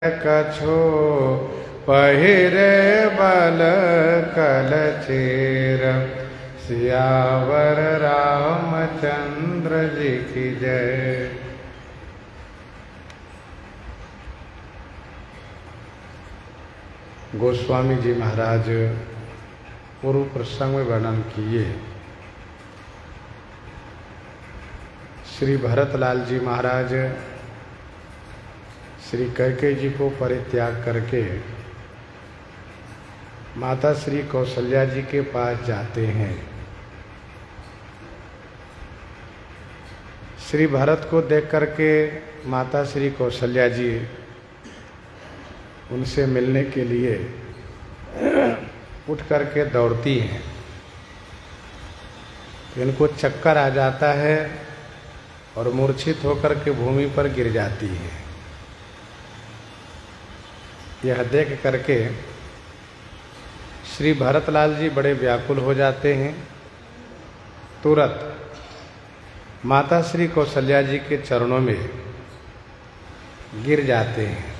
कछो पहिरे बल कल चेर। सियावर रामचंद्र जी की जय। गोस्वामी जी महाराज पूर्व प्रसंग में वर्णन किए। श्री भरतलाल जी महाराज श्री कैकेयी जी को परित्याग करके माता श्री कौशल्या जी के पास जाते हैं। श्री भरत को देख करके माता श्री कौशल्या जी उनसे मिलने के लिए उठ करके दौड़ती हैं। इनको चक्कर आ जाता है और मूर्छित होकर के भूमि पर गिर जाती है। यह देख करके श्री भरतलाल जी बड़े व्याकुल हो जाते हैं। तुरंत माता श्री कौशल्या जी के चरणों में गिर जाते हैं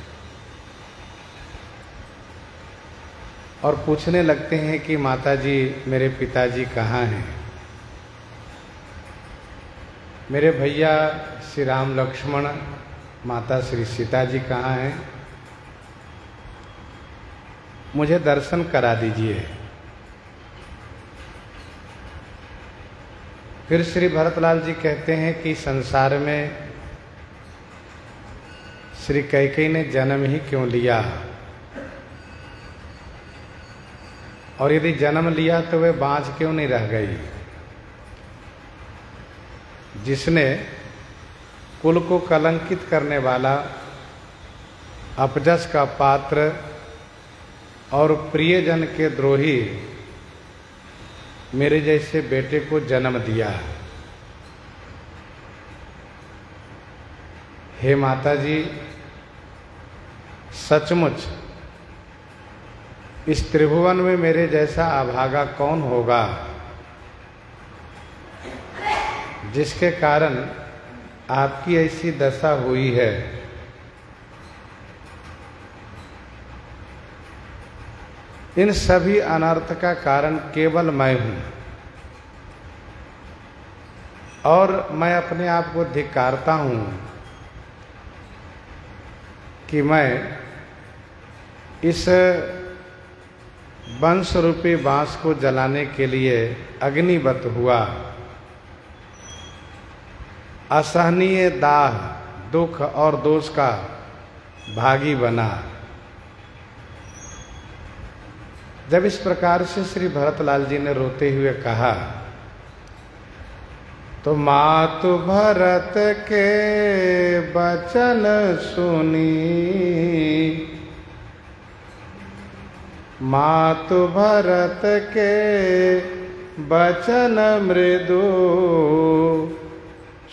और पूछने लगते हैं कि माता जी, मेरे पिताजी कहाँ हैं? मेरे भैया श्री राम लक्ष्मण, माता श्री सीता जी कहाँ हैं? मुझे दर्शन करा दीजिए। फिर श्री भरतलाल जी कहते हैं कि संसार में श्री कैकेयी ने जन्म ही क्यों लिया, और यदि जन्म लिया तो वे बाँझ क्यों नहीं रह गई? जिसने कुल को कलंकित करने वाला, अपजस का पात्र और प्रियजन के द्रोही मेरे जैसे बेटे को जन्म दिया। हे माता जी, सचमुच इस त्रिभुवन में मेरे जैसा अभागा कौन होगा जिसके कारण आपकी ऐसी दशा हुई है। इन सभी अनर्थ का कारण केवल मैं हूं और मैं अपने आप को धिक्कारता हूं कि मैं इस वंश रूपी बांस को जलाने के लिए अग्निवत हुआ। असहनीय दाह, दुख और दोष का भागी बना। जब इस प्रकार से श्री भरतलाल जी ने रोते हुए कहा तो मातु भरत के वचन सुनी, मातु भरत के वचन मृदु,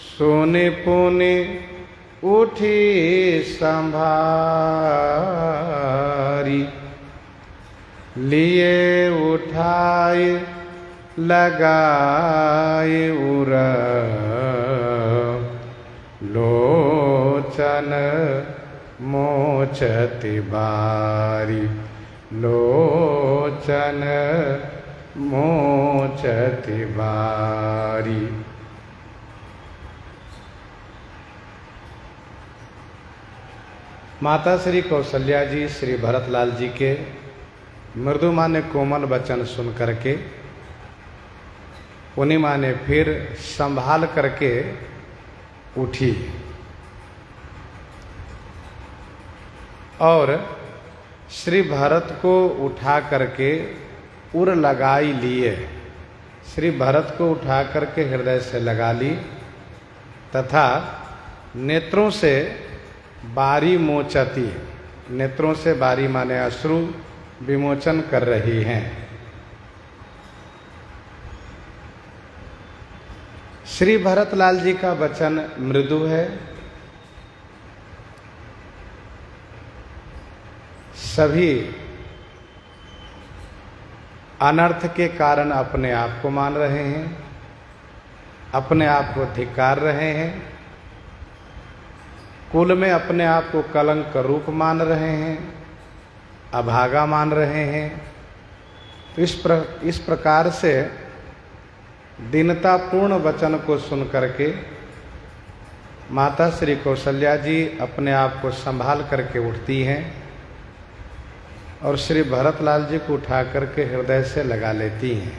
सुनि पुनि उठी संभारी। लिए उठाए लगाए उर, लोचन मोचति बारी, लोचन मोचति बारी। माता श्री कौशल्या जी श्री भरतलाल जी के मृदु माँ ने कोमल वचन सुन करके उन्हीं माँ ने फिर संभाल करके उठी और श्री भरत को उठा करके उर लगाई लिए। श्री भरत को उठा करके हृदय से लगा ली तथा नेत्रों से बारी मोचती, नेत्रों से बारी माने अश्रु विमोचन कर रही हैं। श्री भरतलाल जी का वचन मृदु है। सभी अनर्थ के कारण अपने आप को मान रहे हैं, अपने आप को धिक्कार रहे हैं। कुल में अपने आप को कलंक रूप मान रहे हैं, अभागा मान रहे हैं। तो इस प्रकार से दीनतापूर्ण वचन को सुन करके माता श्री कौशल्या जी अपने आप को संभाल करके उठती हैं और श्री भरतलाल जी को उठा करके हृदय से लगा लेती हैं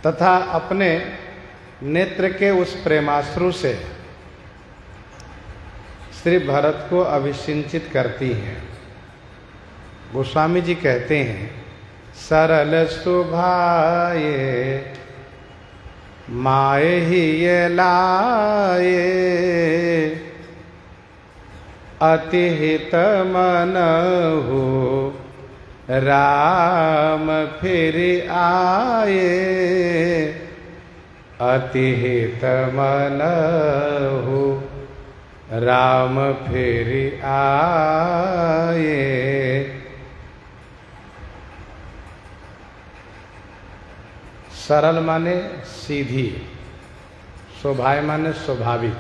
तथा अपने नेत्र के उस प्रेमाश्रु से श्री भरत को अभिसिंचित करती हैं। गोस्वामी जी कहते हैं, सरल सुभाए माए ही ये लाए, अति हित मन हो राम फिर आए, अति हित मन हो राम फिर आए। सरल माने सीधी, स्वभाव माने स्वाभाविक।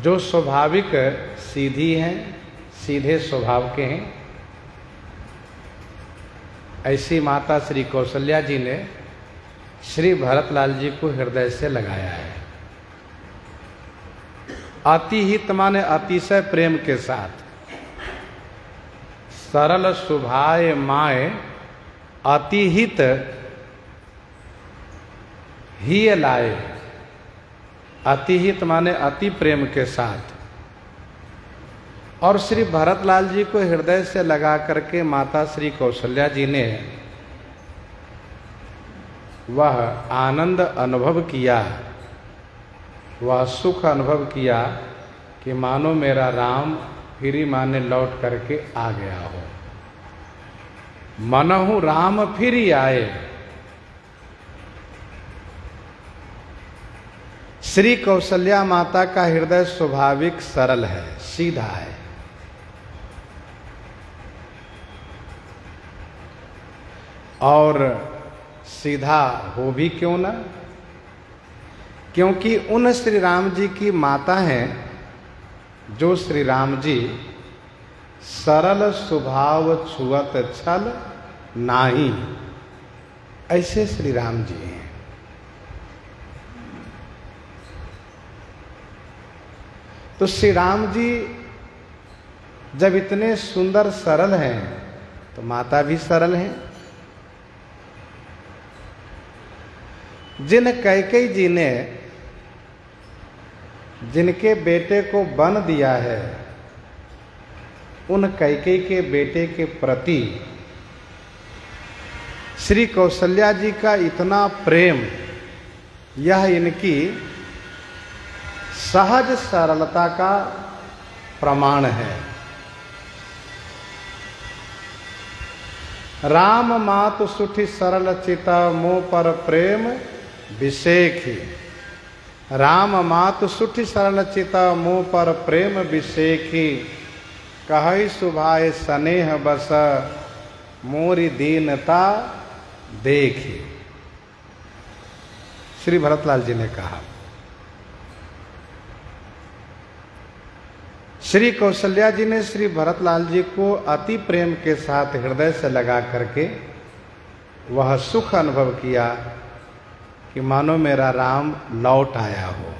जो स्वाभाविक सीधी हैं, सीधे स्वभाव के हैं, ऐसी माता श्री कौशल्या जी ने श्री भरतलाल जी को हृदय से लगाया है। अतिहित माने अतिशय प्रेम के साथ। सरल स्वभाव माए अतिहित ही लाए। अतिहित माने अति प्रेम के साथ। और श्री भरतलाल जी को हृदय से लगा करके माता श्री कौशल्या जी ने वह आनंद अनुभव किया, वह सुख अनुभव किया कि मानो मेरा राम फिर माने लौट करके आ गया हो। मनहु राम फिर आए। श्री कौशल्या माता का हृदय स्वाभाविक सरल है, सीधा है। और सीधा हो भी क्यों ना, क्योंकि उन श्री राम जी की माता हैं जो श्री राम जी सरल स्वभाव छुअत छल नाही, ऐसे श्री राम जी हैं। तो श्री राम जी जब इतने सुंदर सरल हैं तो माता भी सरल हैं। जिन कैकेयी जी ने जिनके बेटे को वन दिया है, उन कैकेयी के बेटे के प्रति श्री कौशल्या जी का इतना प्रेम, यह इनकी सहज सरलता का प्रमाण है। राम मातु सुठी सरल चिता मोह पर प्रेम विषेखी। राम मातु सुठी सरल चिता मोह पर प्रेम विषेखी। कहई सुभाए स्नेह बस मोरी दीनता देखी। श्री भरतलाल जी ने कहा, श्री कौशल्या जी ने श्री भरतलाल जी को अति प्रेम के साथ हृदय से लगा करके वह सुख अनुभव किया कि मानो मेरा राम लौट आया हो।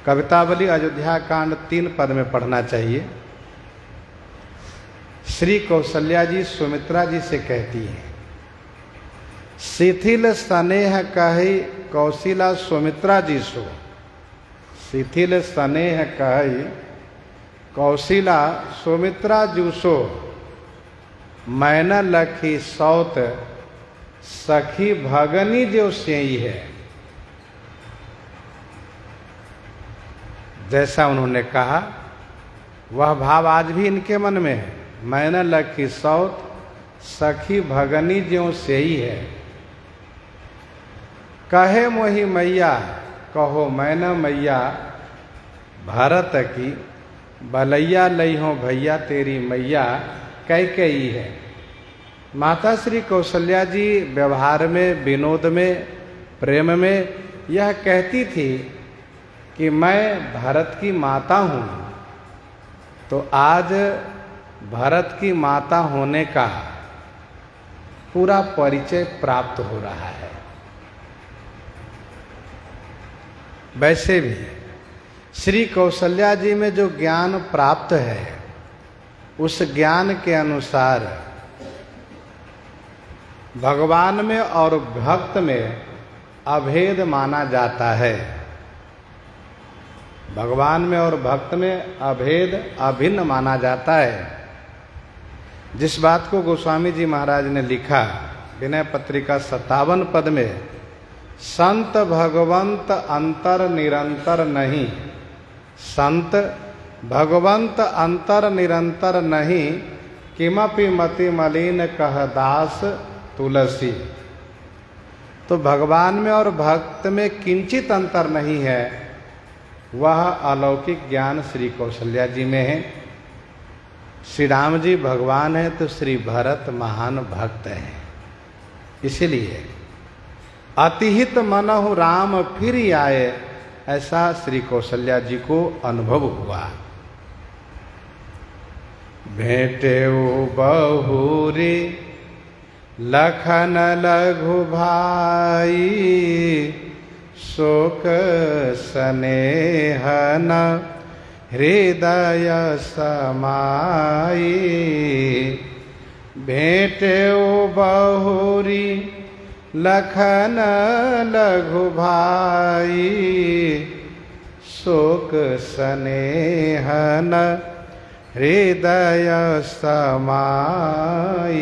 कवितावली अयोध्या कांड 3 पद में पढ़ना चाहिए। श्री कौशल्या जी सुमित्रा जी से कहती हैं, शिथिल स्नेह कही कौशिला सुमित्रा जी सो। शिथिल स्नेह कही कौशिला सुमित्रा जूसो। मैन लखी सौत सखी भगनी जो सेई है। जैसा उन्होंने कहा वह भाव आज भी इनके मन में है। मैन लखी सौत सखी भगनी ज्यों सेई है। कहे मोहि मैया कहो मैन मैया भरत की। बलैया लई हो भैया तेरी मैया कैकेयी है। माता श्री कौशल्या जी व्यवहार में, विनोद में, प्रेम में यह कहती थी कि मैं भरत की माता हूँ। तो आज भरत की माता होने का पूरा परिचय प्राप्त हो रहा है। वैसे भी श्री कौशल्या जी में जो ज्ञान प्राप्त है, उस ज्ञान के अनुसार भगवान में और भक्त में अभेद माना जाता है। भगवान में और भक्त में अभेद, अभिन्न माना जाता है। जिस बात को गोस्वामी जी महाराज ने लिखा विनय पत्रिका 57 पद में, संत भगवंत अंतर निरंतर नहीं, संत भगवंत अंतर निरंतर नहीं, किमपि मति मलिन कह दास तुलसी। तो भगवान में और भक्त में किंचित अंतर नहीं है, वह अलौकिक ज्ञान श्री कौशल्या जी में है। श्री राम जी भगवान है तो श्री भरत महान भक्त हैं। इसीलिए अतिहित मनहु राम फिर आए, ऐसा श्री कौशल्या जी को अनुभव हुआ। भेंटेउ बहुरी लखन लघु भाई, शोक स्नेहन हृदय समाई। भेंटेउ बहुरी लखन लघु भाई, शोक स्नेहन हृदय समाई।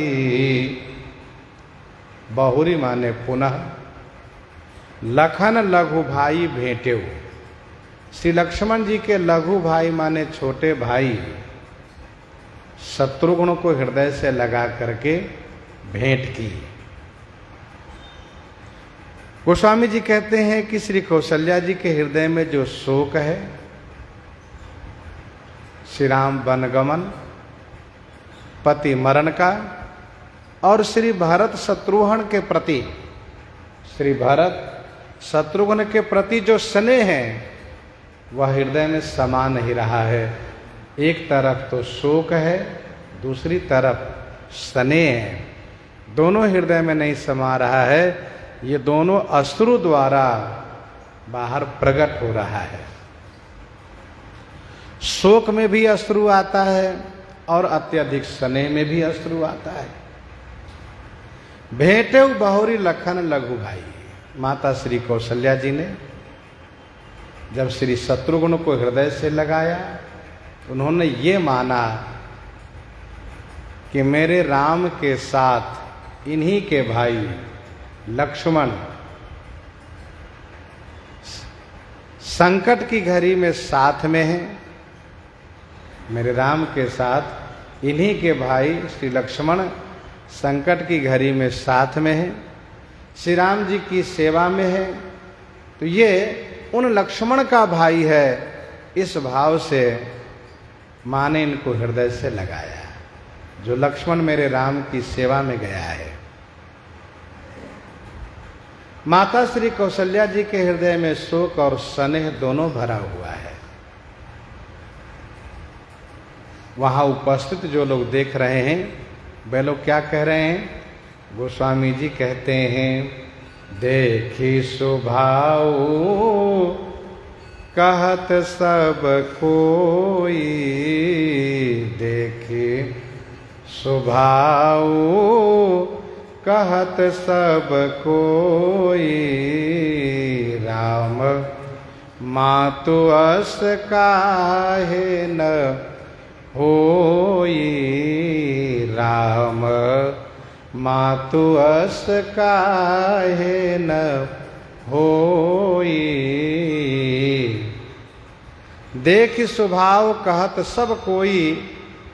बहुरी माने पुनः, लखन लघु भाई भेंटेउ। श्री लक्ष्मण जी के लघु भाई माने छोटे भाई शत्रुघ्न को हृदय से लगा करके भेंट की। गोस्वामी जी कहते हैं कि श्री कौशल्या जी के हृदय में जो शोक है, श्री राम वनगमन, पति मरण का, और श्री भरत शत्रुघ्न के प्रति, श्री भरत शत्रुघ्न के प्रति जो स्नेह है वह हृदय में समा नहीं रहा है। एक तरफ तो शोक है, दूसरी तरफ स्नेह है, दोनों हृदय में नहीं समा रहा है। ये दोनों अश्रु द्वारा बाहर प्रकट हो रहा है। शोक में भी अश्रु आता है और अत्यधिक स्नेह में भी अश्रु आता है। भेंटेउ बहुरी लखन लघु भाई। माता श्री कौशल्या जी ने जब श्री शत्रुघ्न को हृदय से लगाया, उन्होंने ये माना कि मेरे राम के साथ इन्हीं के भाई लक्ष्मण संकट की घड़ी में साथ में हैं। मेरे राम के साथ इन्हीं के भाई श्री लक्ष्मण संकट की घड़ी में साथ में हैं, श्री राम जी की सेवा में है। तो ये उन लक्ष्मण का भाई है, इस भाव से माँ ने इनको हृदय से लगाया। जो लक्ष्मण मेरे राम की सेवा में गया है। माता श्री कौशल्या जी के हृदय में शोक और स्नेह दोनों भरा हुआ है। वहां उपस्थित जो लोग देख रहे हैं वे लोग क्या कह रहे हैं? गोस्वामी जी कहते हैं, देखी सुभाऊ कहत सब कोई, देखी सुभाऊ कहत सब कोई, राम मातु अस काहे न होई, राम मातु अस काहे न होई। देख स्वभाव कहत सब कोई,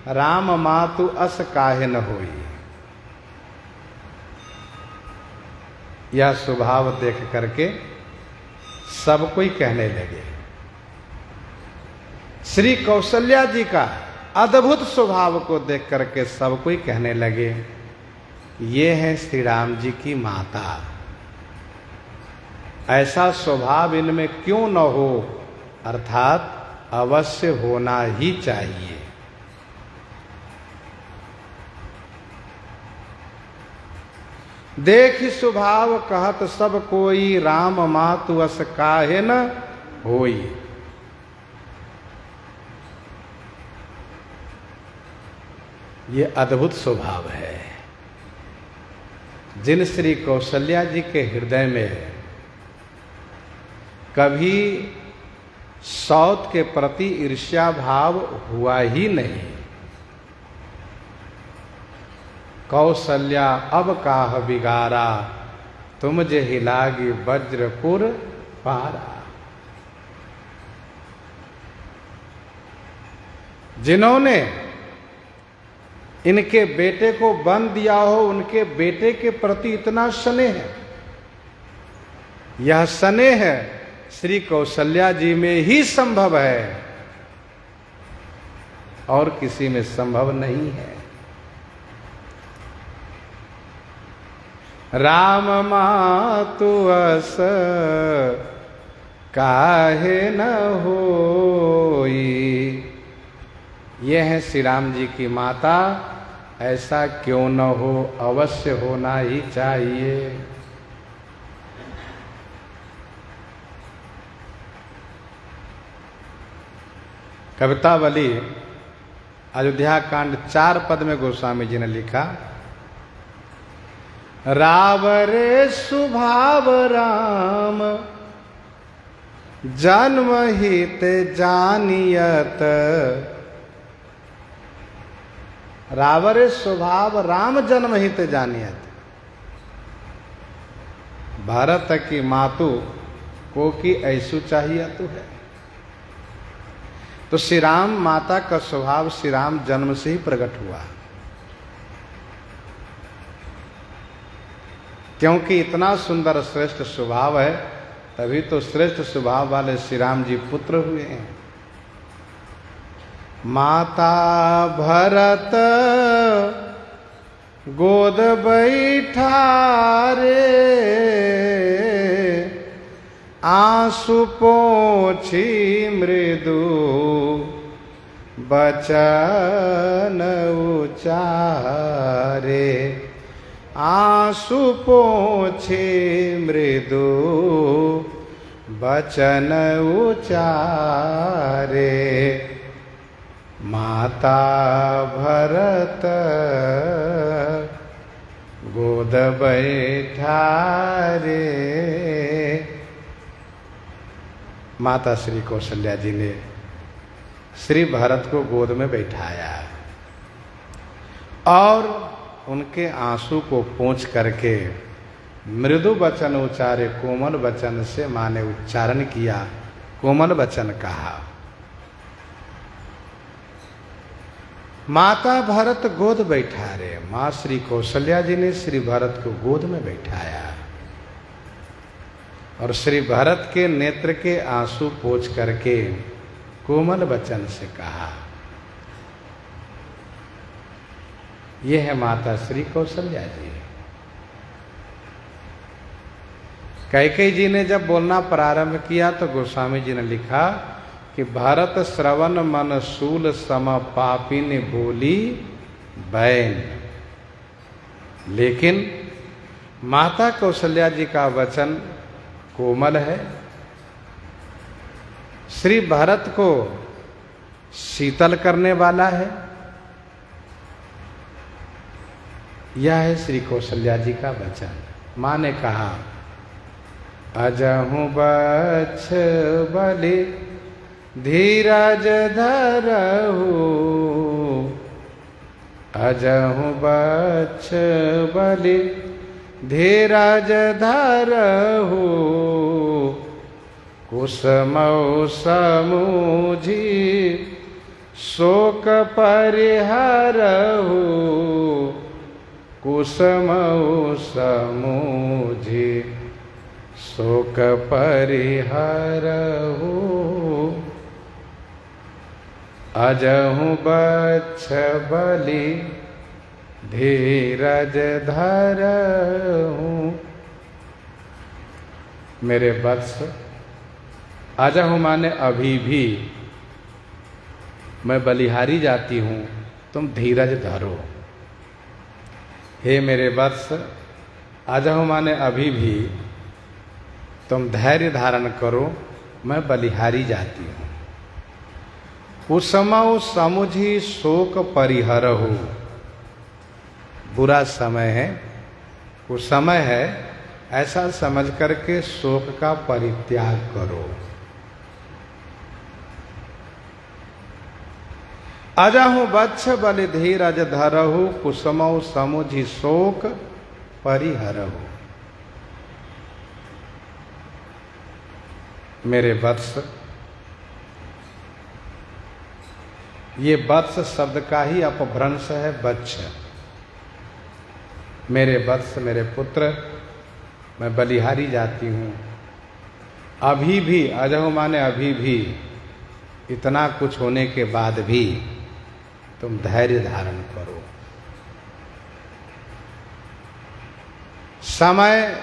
राम मातु अस काहे न होई। यह स्वभाव देख करके सब कोई कहने लगे। श्री कौशल्या जी का अद्भुत स्वभाव को देख करके सब कोई कहने लगे ये हैं श्री राम जी की माता। ऐसा स्वभाव इनमें क्यों न हो, अर्थात अवश्य होना ही चाहिए। देख स्वभाव कहत सब कोई, राम मातु अस काहे न होई। ये अद्भुत स्वभाव है जिन श्री कौशल्या जी के हृदय में कभी सौत के प्रति ईर्ष्या भाव हुआ ही नहीं। कौशल्या अब काह बिगारा, तुम जे हिलागी वज्रपुर पारा। जिन्होंने इनके बेटे को बंद दिया हो, उनके बेटे के प्रति इतना स्नेह है। यह स्नेह श्री कौशल्या जी में ही संभव है और किसी में संभव नहीं है। राम मातु अस काहे न होई। यह है श्री राम जी की माता, ऐसा क्यों न हो, अवश्य होना ही चाहिए। कवितावली अयोध्या कांड 4 पद में गोस्वामी जी ने लिखा, रावरे स्वभाव राम जन्म हित जानियत। रावरे स्वभाव राम जन्म हित जानियत। भारत की मातु को की ऐसु चाहिए तू है। तो श्री राम माता का स्वभाव श्री राम जन्म से ही प्रकट हुआ, क्योंकि इतना सुंदर श्रेष्ठ स्वभाव है, तभी तो श्रेष्ठ स्वभाव वाले श्री राम जी पुत्र हुए हैं। माता भरत गोद बैठारे, आंसू पोंछी मृदु बचन उचारे। आंसू पोंछे मृदु बचन उचारे। माता भरत गोद बैठारे। माता श्री कौशल्या जी ने श्री भरत को गोद में बैठाया और उनके आंसू को पोंछ करके मृदु वचन उच्चारे, कोमल वचन से मां ने उच्चारण किया, कोमल वचन कहा। माता भरत गोद बैठारे, मां श्री कौशल्या जी ने श्री भरत को गोद में बैठाया और श्री भरत के नेत्र के आंसू पोंछ करके कोमल वचन से कहा। यह है माता श्री कौशल्या जी। कैकेयी जी ने जब बोलना प्रारंभ किया तो गोस्वामी जी ने लिखा कि भरत श्रवण मन शूल सम पापिन बोली बैन। लेकिन माता कौशल्या जी का वचन कोमल है, श्री भरत को शीतल करने वाला है। यह है श्री कौशल्या जी का वचन। मां ने कहा, अजहु बछ बलि धीरज धरहु। अजहु बछ बलि धीरज धरहु। कुसमौ समूझी शोक परिहरहु। कुसमौ समूझी शोक परिहरहु। अजहु बछ बलि धीरज धरहूं। मेरे वत्स, अजहु माने अभी भी, मैं बलिहारी जाती हूं, तुम धीरज धरो। हे मेरे वत्स, अजहु माने अभी भी, तुम धैर्य धारण करो, मैं बलिहारी जाती हूं। कुसमौ समुझी शोक परिहरहु। बुरा समय है, कुसमय है, ऐसा समझ करके शोक का परित्याग करो। अजहु बच्छ बलि धीरज धरहु, कुसमौ समुझि शोक परिहरहु। मेरे वत्स, ये वत्स शब्द का ही अपभ्रंश है, बच्छ। मेरे वत्स, मेरे पुत्र, मैं बलिहारी जाती हूं। अभी भी, अजहु माने अभी भी, इतना कुछ होने के बाद भी तुम धैर्य धारण करो। समय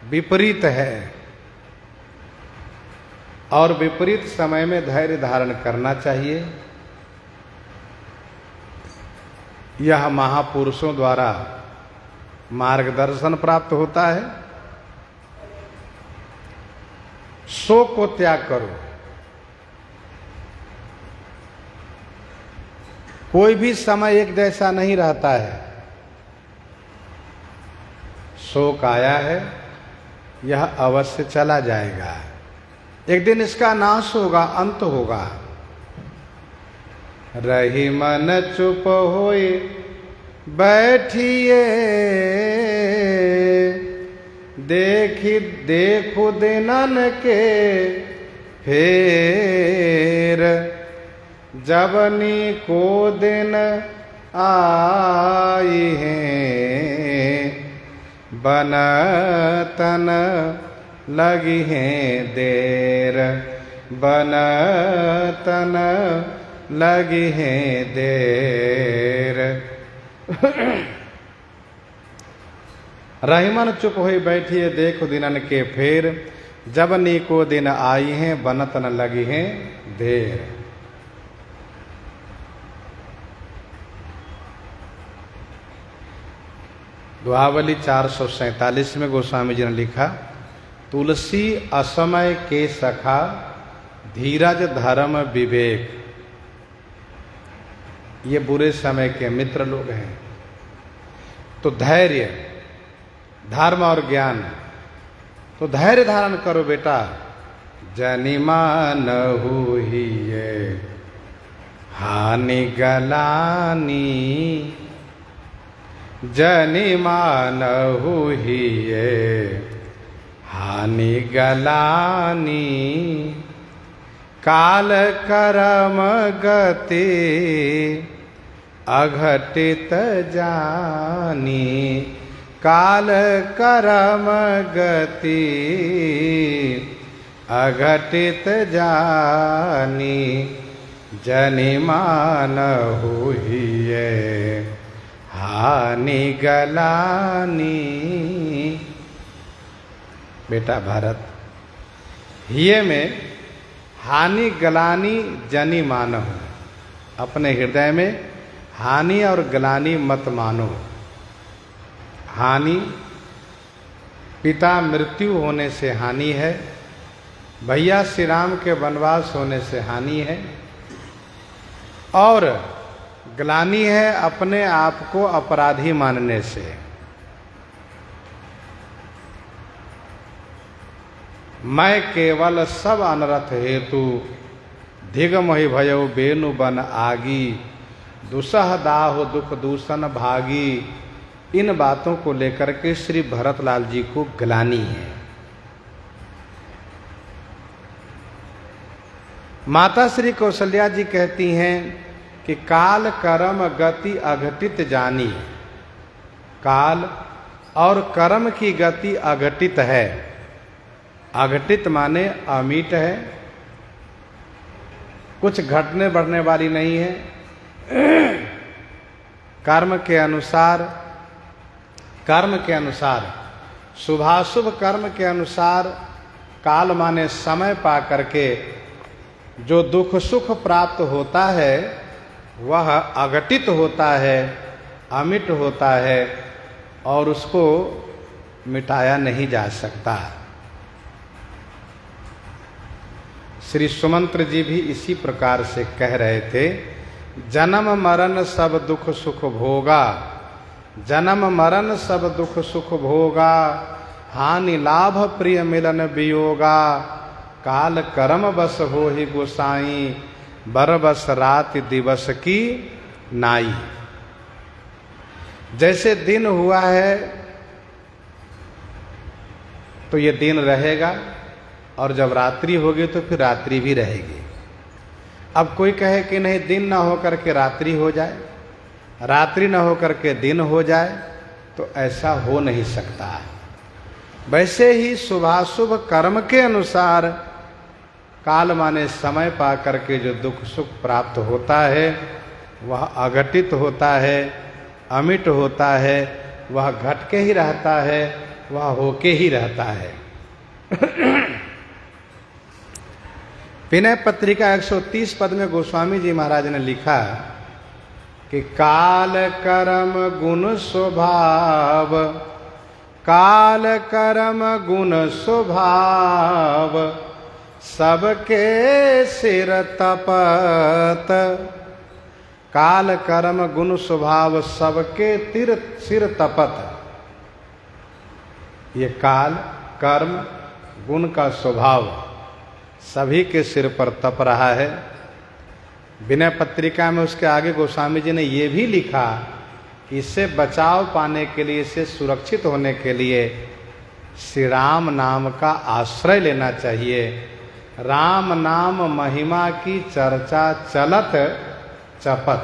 विपरीत है और विपरीत समय में धैर्य धारण करना चाहिए। यह महापुरुषों द्वारा मार्गदर्शन प्राप्त होता है। शोक को त्याग करो। कोई भी समय एक जैसा नहीं रहता है। शोक आया है, यह अवश्य चला जाएगा। एक दिन इसका नाश होगा, अंत होगा। रही मन चुप होए बैठिए, देखो दिनन के फेर, जबनी को दिन आई हैं, बनतन लगी हैं देर, बनतन लगी हैं देर। रहीमन चुप हुई बैठिए, देखो दिनन के फेर, जब नीको दिन आई हैं, बनत न लगी हैं देर। दुआवली 447 में गोस्वामी जी ने लिखा, तुलसी असमय के सखा, धीरज धर्म विवेक। ये बुरे समय के मित्र लोग हैं। तो धैर्य, धर्म और ज्ञान, तो धैर्य धारण करो बेटा। जनिमा न हुईए हानि गलानी, जनिमा न हुईए हानि गलानी, काल करम गति अघटित जानी, काल करम गति अघटित जानी, जनिमान हुईए हानि गलानी। बेटा भारत, हिये में हानि गलानी जनि मानो। अपने हृदय में हानि और गलानी मत मानो। हानि, पिता मृत्यु होने से हानि है, भैया श्री राम के वनवास होने से हानि है, और ग्लानि है अपने आप को अपराधी मानने से। मैं केवल सब अनरथ हेतु, धिग मोहि भयो बेनु बन आगी, दुसह दाह दुख दूषण भागी। इन बातों को लेकर के श्री भरतलाल जी को ग्लानि है। माता श्री कौशल्या जी कहती हैं कि काल कर्म गति अघटित जानी। काल और कर्म की गति अघटित है। अघटित माने अमीट है, कुछ घटने बढ़ने वाली नहीं है। कर्म के अनुसार शुभाशुभ कर्म के अनुसार काल माने समय पा करके जो दुख सुख प्राप्त होता है वह अघटित होता है, अमिट होता है और उसको मिटाया नहीं जा सकता। श्री सुमंत्र जी भी इसी प्रकार से कह रहे थे, जन्म मरण सब दुख सुख भोगा, जन्म मरण सब दुख सुख भोगा, हानि लाभ प्रिय मिलन वियोगा, काल कर्म बस हो ही गोसाई, बरबस रात दिवस की नाई। जैसे दिन हुआ है तो ये दिन रहेगा और जब रात्रि होगी तो फिर रात्रि भी रहेगी। अब कोई कहे कि नहीं दिन ना हो करके रात्रि हो जाए, रात्रि ना हो करके दिन हो जाए, तो ऐसा हो नहीं सकता। वैसे ही शुभाशुभ कर्म के अनुसार काल माने समय पा करके जो दुख सुख प्राप्त होता है वह अघटित होता है, अमिट होता है, वह घट के ही रहता है, वह होके ही रहता है। विनय पत्रिका 130 पद में गोस्वामी जी महाराज ने लिखा कि काल कर्म गुण स्वभाव, काल कर्म गुण स्वभाव, सबके सिर तपत। काल कर्म गुण स्वभाव सबके सिर तपत। ये काल कर्म गुण का स्वभाव सभी के सिर पर तप रहा है। विनय पत्रिका में उसके आगे गोस्वामी जी ने ये भी लिखा कि इससे बचाव पाने के लिए, इससे सुरक्षित होने के लिए श्री राम नाम का आश्रय लेना चाहिए। राम नाम महिमा की चर्चा चलत चपत,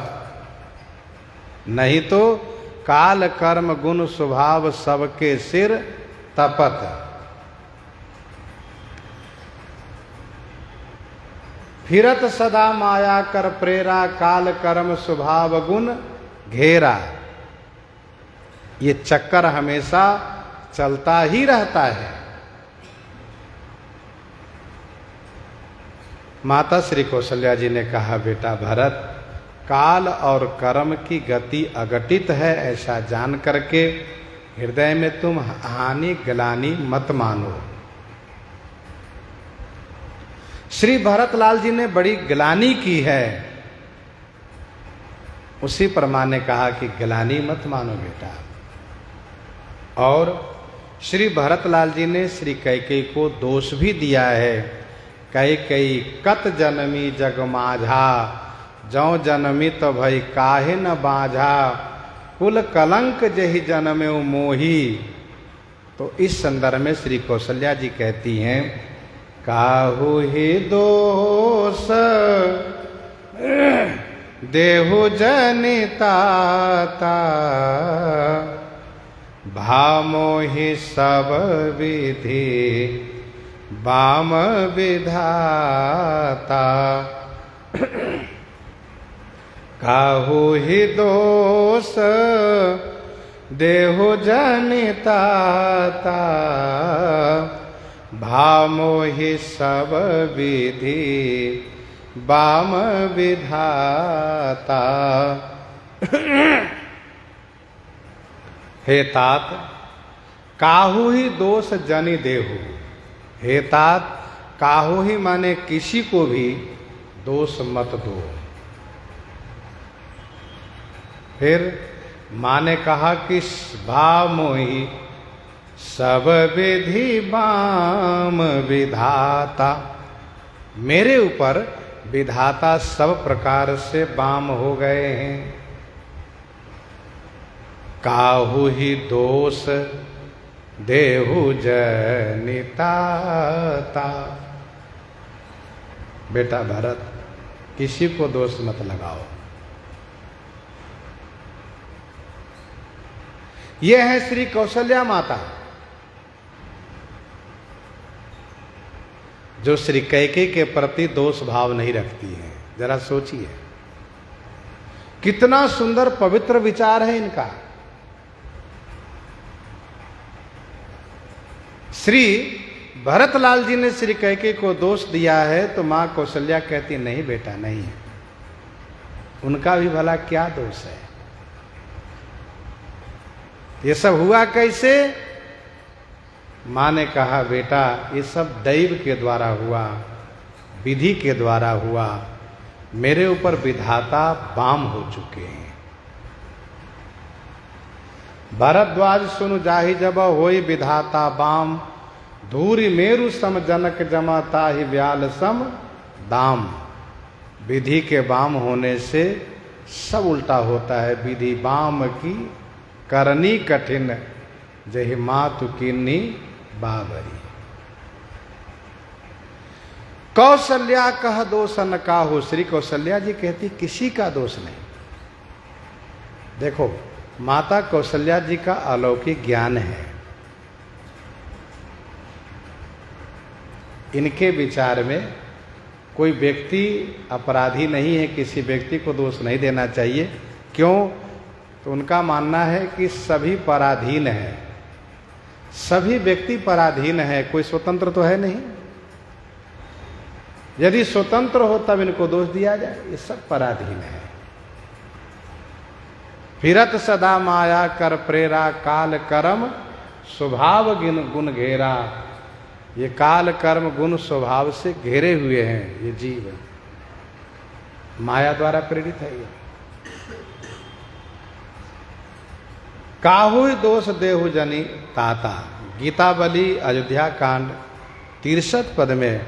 नहीं तो काल कर्म गुण स्वभाव सबके सिर तपत। फिरत सदा माया कर प्रेरा, काल कर्म स्वभाव गुण घेरा। ये चक्कर हमेशा चलता ही रहता है। माता श्री कौशल्या जी ने कहा, बेटा भरत, काल और कर्म की गति अघटित है, ऐसा जान करके हृदय में तुम हानि ग्लानि मत मानो। श्री भरतलाल जी ने बड़ी ग्लानि की है। उसी पर मां ने कहा कि ग्लानि मत मानो बेटा। और श्री भरतलाल जी ने श्री कैकेयी को दोष भी दिया है। कैकेयी कत जनमी जग माझा, जौ जनमी तो भई काहे न बाझा, कुल कलंक जहि जनमेउ मोही। तो इस संदर्भ में श्री कौशल्या जी कहती हैं, काहू ही दोष देहु जनिताता, भामोहि सब विधि बाम विधाता। काहू ही दोष देहु जनिताता, भामोहि सब विधि बाम विधाता। हे तात, काहू ही दोष जनि देहु। हे तात, काहू ही माने किसी को भी दोष मत दो। फिर मां ने कहा कि भामोहि सब विधि बाम विधाता, मेरे ऊपर विधाता सब प्रकार से बाम हो गए हैं। काहू ही दोष देहु जनिताता। बेटा भरत, किसी को दोष मत लगाओ। ये है श्री कौशल्या माता, जो श्री कैकेयी के प्रति दोष भाव नहीं रखती है। जरा सोचिए, कितना सुंदर पवित्र विचार है इनका। श्री भरतलाल जी ने श्री कैकेयी को दोष दिया है तो मां कौशल्या कहती नहीं बेटा नहीं है, उनका भी भला क्या दोष है। ये सब हुआ कैसे? मां ने कहा बेटा ये सब दैव के द्वारा हुआ, विधि के द्वारा हुआ, मेरे ऊपर विधाता बाम हो चुके हैं। भरद्वाज सुनु जाहि जब होई विधाता बाम, धूरि मेरु सम जनक जमा ताहि व्याल सम दाम। विधि के बाम होने से सब उल्टा होता है। विधि बाम की करनी कठिन, जहि मातु कीन्ही बाबरी। कौशल्या कह दोष न काहू, श्री कौशल्या जी कहती किसी का दोष नहीं। देखो माता कौशल्या जी का अलौकिक ज्ञान है। इनके विचार में कोई व्यक्ति अपराधी नहीं है, किसी व्यक्ति को दोष नहीं देना चाहिए। क्यों? तो उनका मानना है कि सभी पराधीन है, सभी व्यक्ति पराधीन है, कोई स्वतंत्र तो है नहीं। यदि स्वतंत्र हो तब इनको दोष दिया जाए, ये सब पराधीन है। फिरत सदा माया कर प्रेरा, काल कर्म स्वभाव गुण घेरा। ये काल कर्म गुण स्वभाव से घेरे हुए हैं ये जीव, माया द्वारा प्रेरित है ये। काहू दोष देहु जनी ताता। गीतावली अयोध्या कांड 63 पद में,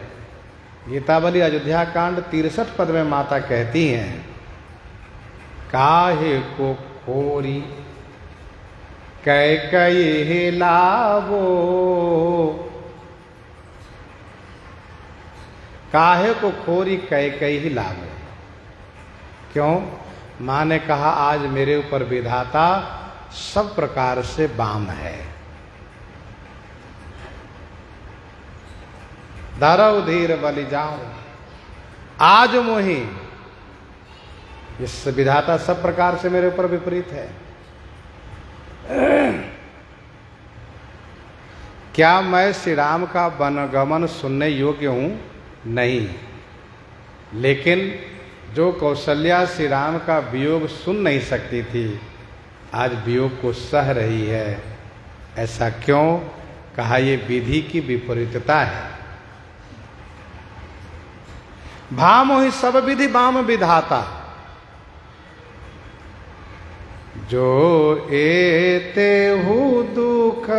गीतावली अयोध्या कांड 63 पद में माता कहती हैं, काहे को खोरी कैकेयी लावो, काहे को खोरी कैकेयी लावो। क्यों? मां ने कहा आज मेरे ऊपर विधाता सब प्रकार से बाम है। धरऊ धीर बलि जाऊं, आज मोही। इस विधाता सब प्रकार से मेरे ऊपर विपरीत है। क्या मैं श्री राम का वनगमन सुनने योग्य हूं? नहीं। लेकिन जो कौशल्या श्री राम का वियोग सुन नहीं सकती थी, आज वियोग को सह रही है। ऐसा क्यों? कहा ये विधि की विपरीतता है। भामो ही सब विधि बाम विधाता, जो एते हु दुख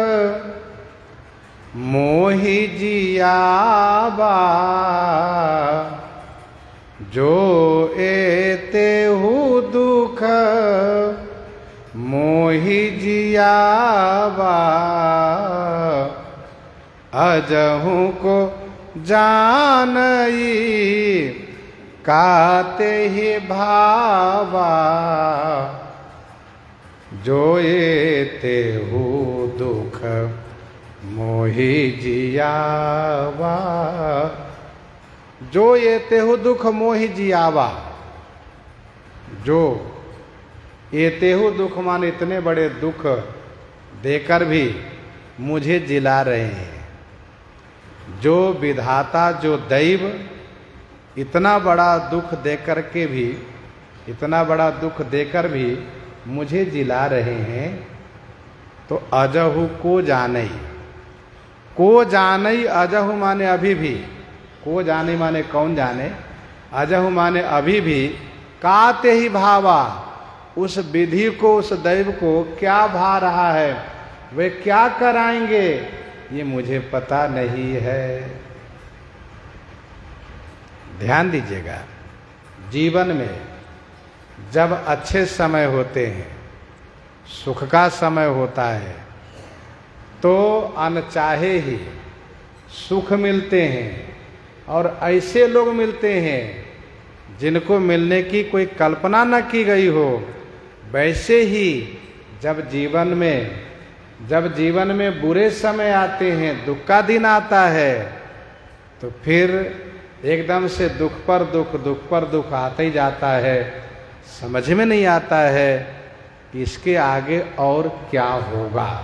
मोहि जियावा, जो एते हु दुख मोहि जियावा, अजहू को जानई काते ही भावा, जो एते हु दुख मोहि जियावा, जो एते हु दुख मोहि जियावा। जो एते हु दुख मान इतने बड़े दुख देकर भी मुझे जिला रहे हैं। जो विधाता, जो दैव इतना बड़ा दुख देकर के भी, इतना बड़ा दुख देकर भी मुझे जिला रहे हैं, तो अजहु को जानई। को जानई, अजहु माने अभी भी, को जाने माने कौन जाने, अजहु माने अभी भी, काते ही भावा। उस विधि को, उस दैव को क्या भा रहा है, वे क्या कराएंगे, ये मुझे पता नहीं है। ध्यान दीजिएगा, जीवन में जब अच्छे समय होते हैं, सुख का समय होता है, तो अनचाहे ही सुख मिलते हैं। और ऐसे लोग मिलते हैं जिनको मिलने की कोई कल्पना न की गई हो। वैसे ही जब जीवन में बुरे समय आते हैं, दुख का दिन आता है, तो फिर एकदम से दुख पर दुख, दुख पर दुख आता ही जाता है। समझ में नहीं आता है कि इसके आगे और क्या होगा।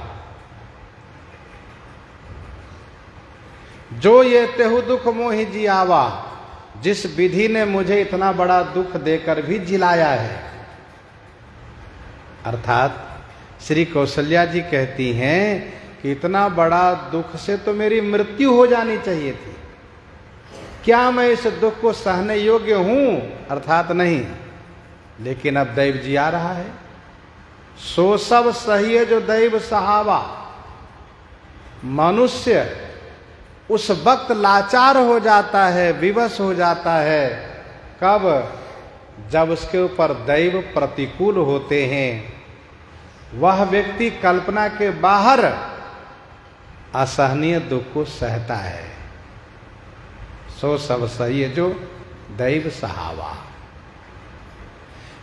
जो ये तेहु दुख मोहि जियावा, जिस विधि ने मुझे इतना बड़ा दुख देकर भी जिलाया है। अर्थात श्री कौशल्या जी कहती हैं कि इतना बड़ा दुख से तो मेरी मृत्यु हो जानी चाहिए थी, क्या मैं इस दुख को सहने योग्य हूं? अर्थात नहीं, लेकिन अब दैव जी आ रहा है। सो सब सही है जो दैव सहावा। मनुष्य उस वक्त लाचार हो जाता है, विवश हो जाता है। कब? जब उसके ऊपर दैव प्रतिकूल होते हैं। वह व्यक्ति कल्पना के बाहर असहनीय दुख को सहता है। सो सब सही है जो दैव सहावा।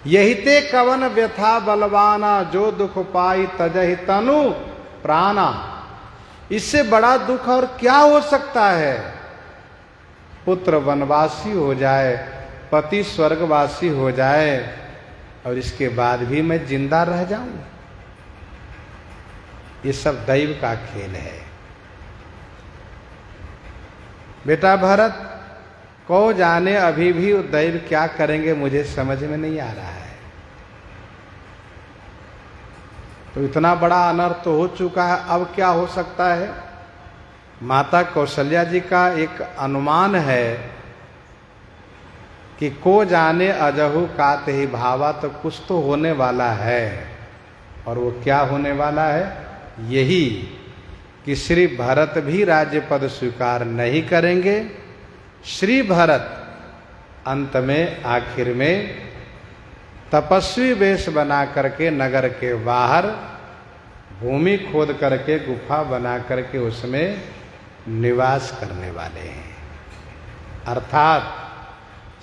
यही ते कवन व्यथा बलवाना, जो दुख पाई तजहि तनु प्राणा। इससे बड़ा दुख और क्या हो सकता है? पुत्र वनवासी हो जाए, पति स्वर्गवासी हो जाए, और इसके बाद भी मैं जिंदा रह जाऊं। ये सब दैव का खेल है। बेटा भरत, को जाने अभी भी दैव क्या करेंगे मुझे समझ में नहीं आ रहा है। तो इतना बड़ा अनर्थ तो हो चुका है, अब क्या हो सकता है? माता कौशल्या जी का एक अनुमान है कि को जाने अजहु काते ही भावा, तो कुछ तो होने वाला है। और वो क्या होने वाला है? यही कि श्री भरत भी राज्य पद स्वीकार नहीं करेंगे। श्री भरत अंत में, आखिर में तपस्वी वेश बना करके नगर के बाहर भूमि खोद करके गुफा बना करके उसमें निवास करने वाले हैं। अर्थात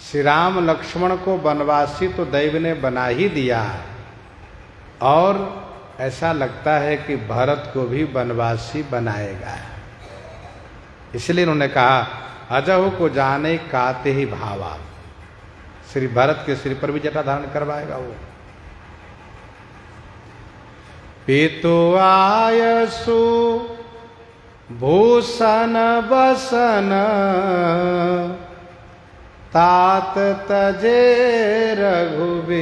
श्री राम लक्ष्मण को वनवासी तो दैव ने बना ही दिया, और ऐसा लगता है कि भरत को भी वनवासी बनाएगा। इसलिए उन्होंने कहा अजहु को जाने काते ही भावा। श्री भरत के सिर पर भी जटा धारण करवाएगा वो। पितु आयसु भूषण बसन, तात तजे रघुबीर।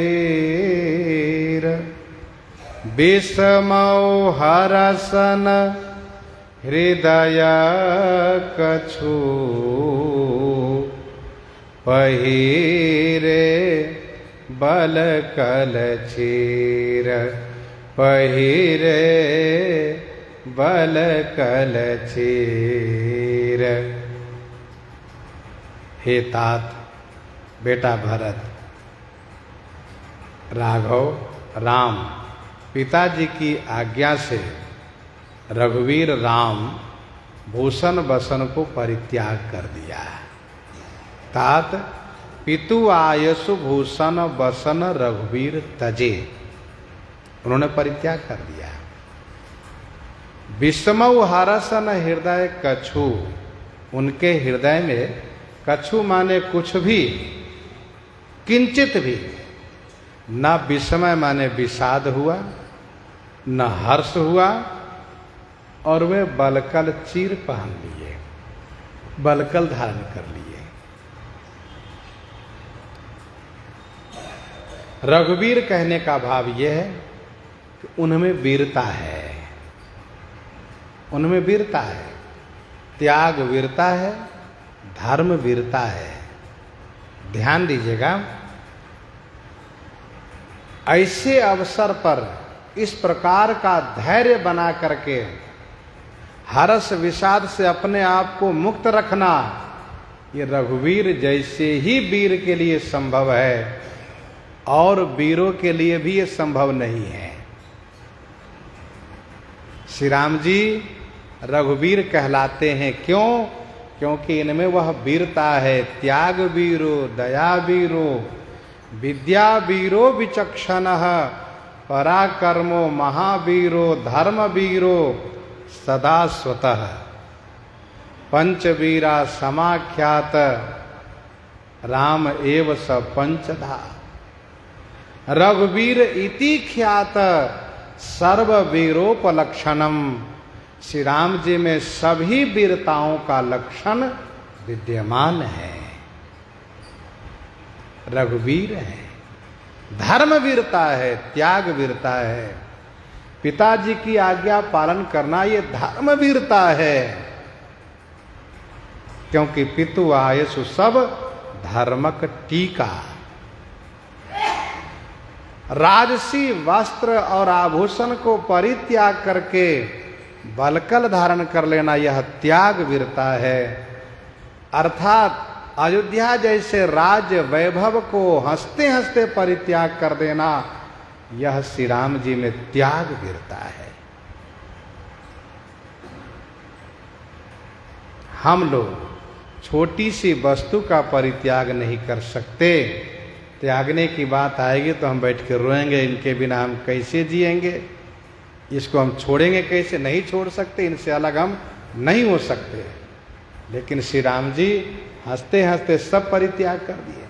विषमौ हरसन हृदय कछु, पहिरे बल कल चीर। पहिरे बल कल चीर। हे तात, बेटा भरत, राघव राम पिताजी की आज्ञा से रघुवीर राम भूषण बसन को परित्याग कर दिया। तात पितु आयसु भूषण बसन रघुवीर तजे, उन्होंने परित्याग कर दिया। विषमौ हरसन हृदय कछु, उनके हृदय में कछु माने कुछ भी, किंचित भी न विषमय माने विषाद हुआ, न हर्ष हुआ, और वे बलकल चीर पहन लिए, बलकल धारण कर लिए। रघुवीर कहने का भाव यह है कि उनमें वीरता है, उनमें वीरता है, त्याग वीरता है, धर्म वीरता है। ध्यान दीजिएगा, ऐसे अवसर पर इस प्रकार का धैर्य बना करके हर्ष विषाद से अपने आप को मुक्त रखना, ये रघुवीर जैसे ही वीर के लिए संभव है, और वीरों के लिए भी ये संभव नहीं है। श्री राम जी रघुवीर कहलाते हैं, क्यों? क्योंकि इनमें वह वीरता है, त्याग वीरो, दया वीरो, विद्या वीरो विचक्षणः, पराक्रमो महावीरो, धर्म वीरो सदा स्वतः, पंचवीरा समाख्यात राम एव स पंचधा। रघुवीर इति ख्यात सर्ववीरोपलक्षणम। श्री राम जी में सभी वीरताओं का लक्षण विद्यमान है। रघुवीर है, धर्म वीरता है, त्याग वीरता है, पिताजी की आज्ञा पालन करना ये धर्म वीरता है, क्योंकि पितु आयसु सब धर्मक टीका। राजसी वस्त्र और आभूषण को परित्याग करके बलकल धारण कर लेना यह त्याग वीरता है। अर्थात अयोध्या जैसे राज्य वैभव को हंसते हंसते परित्याग कर देना यह श्री राम जी में त्याग वीरता है। हम लोग छोटी सी वस्तु का परित्याग नहीं कर सकते। त्यागने की बात आएगी तो हम बैठ के रोएंगे, इनके बिना हम कैसे जिएंगे, इसको हम छोड़ेंगे कैसे, नहीं छोड़ सकते, इनसे अलग हम नहीं हो सकते। लेकिन श्री राम जी हंसते हंसते सब परित्याग कर दिए।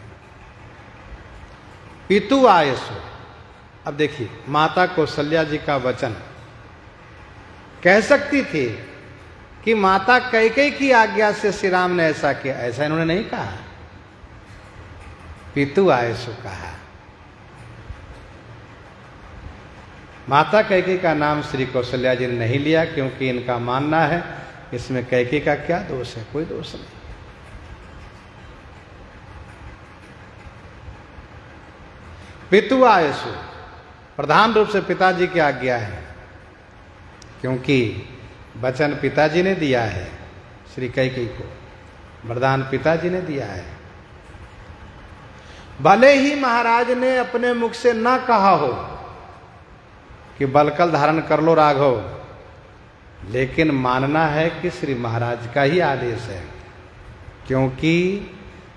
पितु आयसु, अब देखिए माता कौशल्या जी का वचन, कह सकती थी कि माता कैकेयी की आज्ञा से श्री राम ने ऐसा किया, ऐसा इन्होंने नहीं कहा, पितु आयसु कहा। माता कैकेयी का नाम श्री कौशल्या जी ने नहीं लिया, क्योंकि इनका मानना है इसमें कैकेयी का क्या दोष है, कोई दोष नहीं। पितु आयसु प्रधान रूप से पिताजी की आज्ञा है, क्योंकि वचन पिताजी ने दिया है, श्री कैकेयी को वरदान पिताजी ने दिया है। भले ही महाराज ने अपने मुख से न कहा हो कि बलकल धारण कर लो राघव, लेकिन मानना है कि श्री महाराज का ही आदेश है, क्योंकि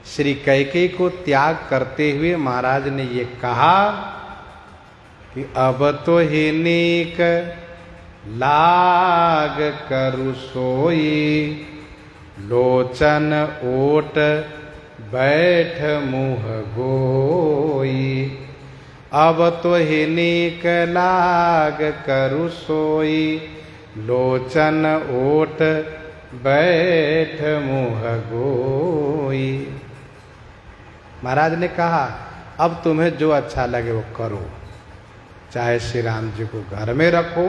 श्री कैकेयी को त्याग करते हुए महाराज ने ये कहा कि अब तो ही नीक लाग करु सोई, लोचन ओट बैठ मुँह गोई। अब तो ही नीक लाग करु सोई, लोचन ओट बैठ मुँह गोई। महाराज ने कहा अब तुम्हें जो अच्छा लगे वो करो, चाहे श्री राम जी को घर में रखो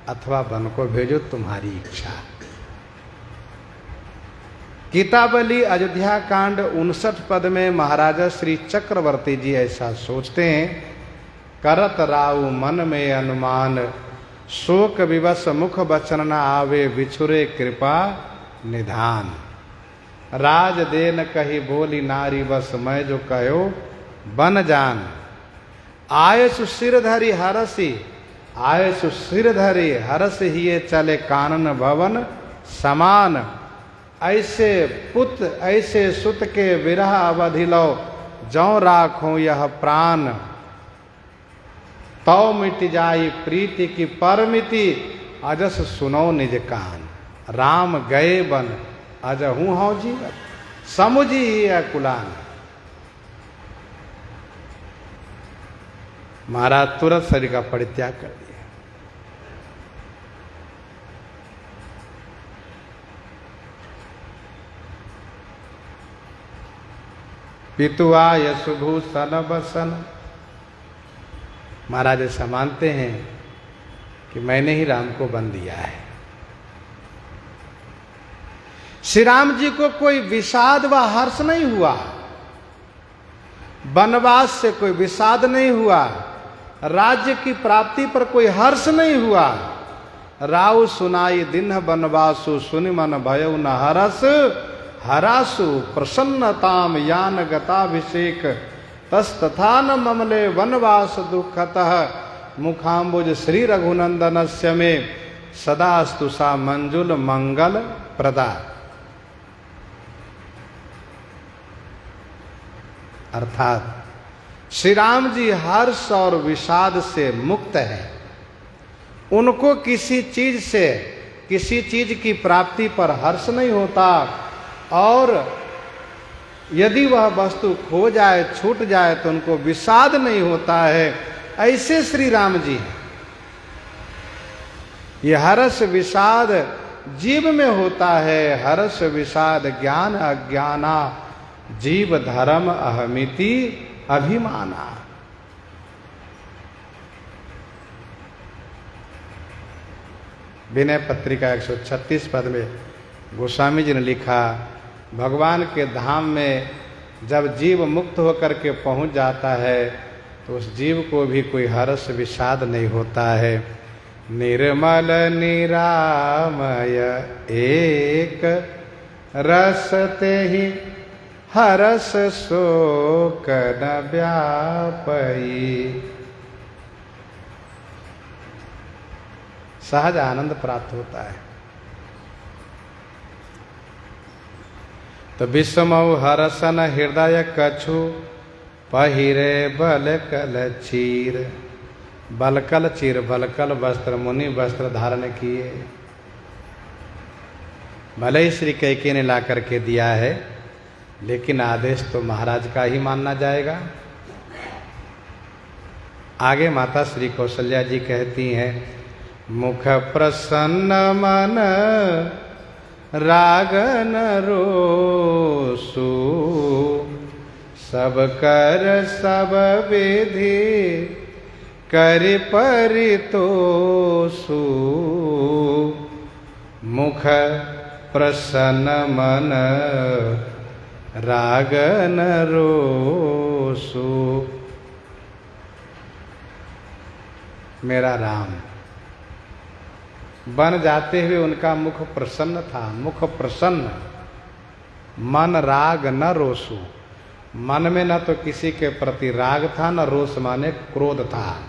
अथवा वन को भेजो, तुम्हारी इच्छा। गीतावली अयोध्या कांड 59 पद में महाराजा श्री चक्रवर्ती जी ऐसा सोचते हैं, करत राउ मन में अनुमान, शोक विवश मुख वचन न आवे, बिछुरे कृपा निधान। राज देन कही बोली नारी बस, मैं जो कहो बन जान। आयसु सिर धरी हरसी, आयसु सिर धरी हरस हिये, चले कानन भवन समान। ऐसे पुत ऐसे सुत के विरह अवधि लो, जौ राखो यह प्राण। तौ मिट जाई प्रीति की परमिति, अजस सुनो निज कान। राम गए बन अजहू हूँ जीवन, समुझी ही अकुलान। महाराज तुरंत शरीर का परित्याग कर दिया। पितुआ यशुभूषण बसन, महाराज ऐसा मानते हैं कि मैंने ही राम को बन दिया है। श्री राम जी को कोई विषाद व हर्ष नहीं हुआ, वनवास से कोई विषाद नहीं हुआ, राज्य की प्राप्ति पर कोई हर्ष नहीं हुआ। राउ सुनाई दिन वनवासु, सुनि मन भयउ न हरस। हरासु प्रसन्नताम यान गताभिषेक, तस तथा न ममले वनवास दुखतः। मुखाम्बुज श्री रघुनंदनस्य में, सदास्तु सा मंजुल मंगल प्रदा। अर्थात श्री राम जी हर्ष और विषाद से मुक्त है। उनको किसी चीज से, किसी चीज की प्राप्ति पर हर्ष नहीं होता, और यदि वह वस्तु खो जाए, छूट जाए तो उनको विषाद नहीं होता है। ऐसे श्री राम जी हैं। ये हर्ष विषाद जीव में होता है। हर्ष विषाद ज्ञान अज्ञाना जीव धर्म अहमिति अभिमाना। विनय पत्रिका 136 पद में गोस्वामी जी ने लिखा, भगवान के धाम में जब जीव मुक्त होकर के पहुंच जाता है तो उस जीव को भी कोई हर्ष विषाद नहीं होता है। निर्मल निरामय एक रस ते ही हरस शोक न व्यापई। सहज आनंद प्राप्त होता है। तो विषमौ हरसन हृदय कछु पहिरे बलकल चीर। बलकल चीर, बलकल वस्त्र, मुनि वस्त्र धारण किए। भले ही श्री कैकेयी ने ला करके दिया है, लेकिन आदेश तो महाराज का ही मानना जाएगा। आगे माता श्री कौशल्या जी कहती हैं, मुख प्रसन्न मन रागन रोसु। सब कर सब विधि करि परितोषु। मुख प्रसन्न मन रागन रोसु। मेरा राम बन जाते हुए उनका मुख प्रसन्न था। मुख प्रसन्न, मन राग न रोसु। मन में न तो किसी के प्रति राग था, न रोष माने क्रोध था।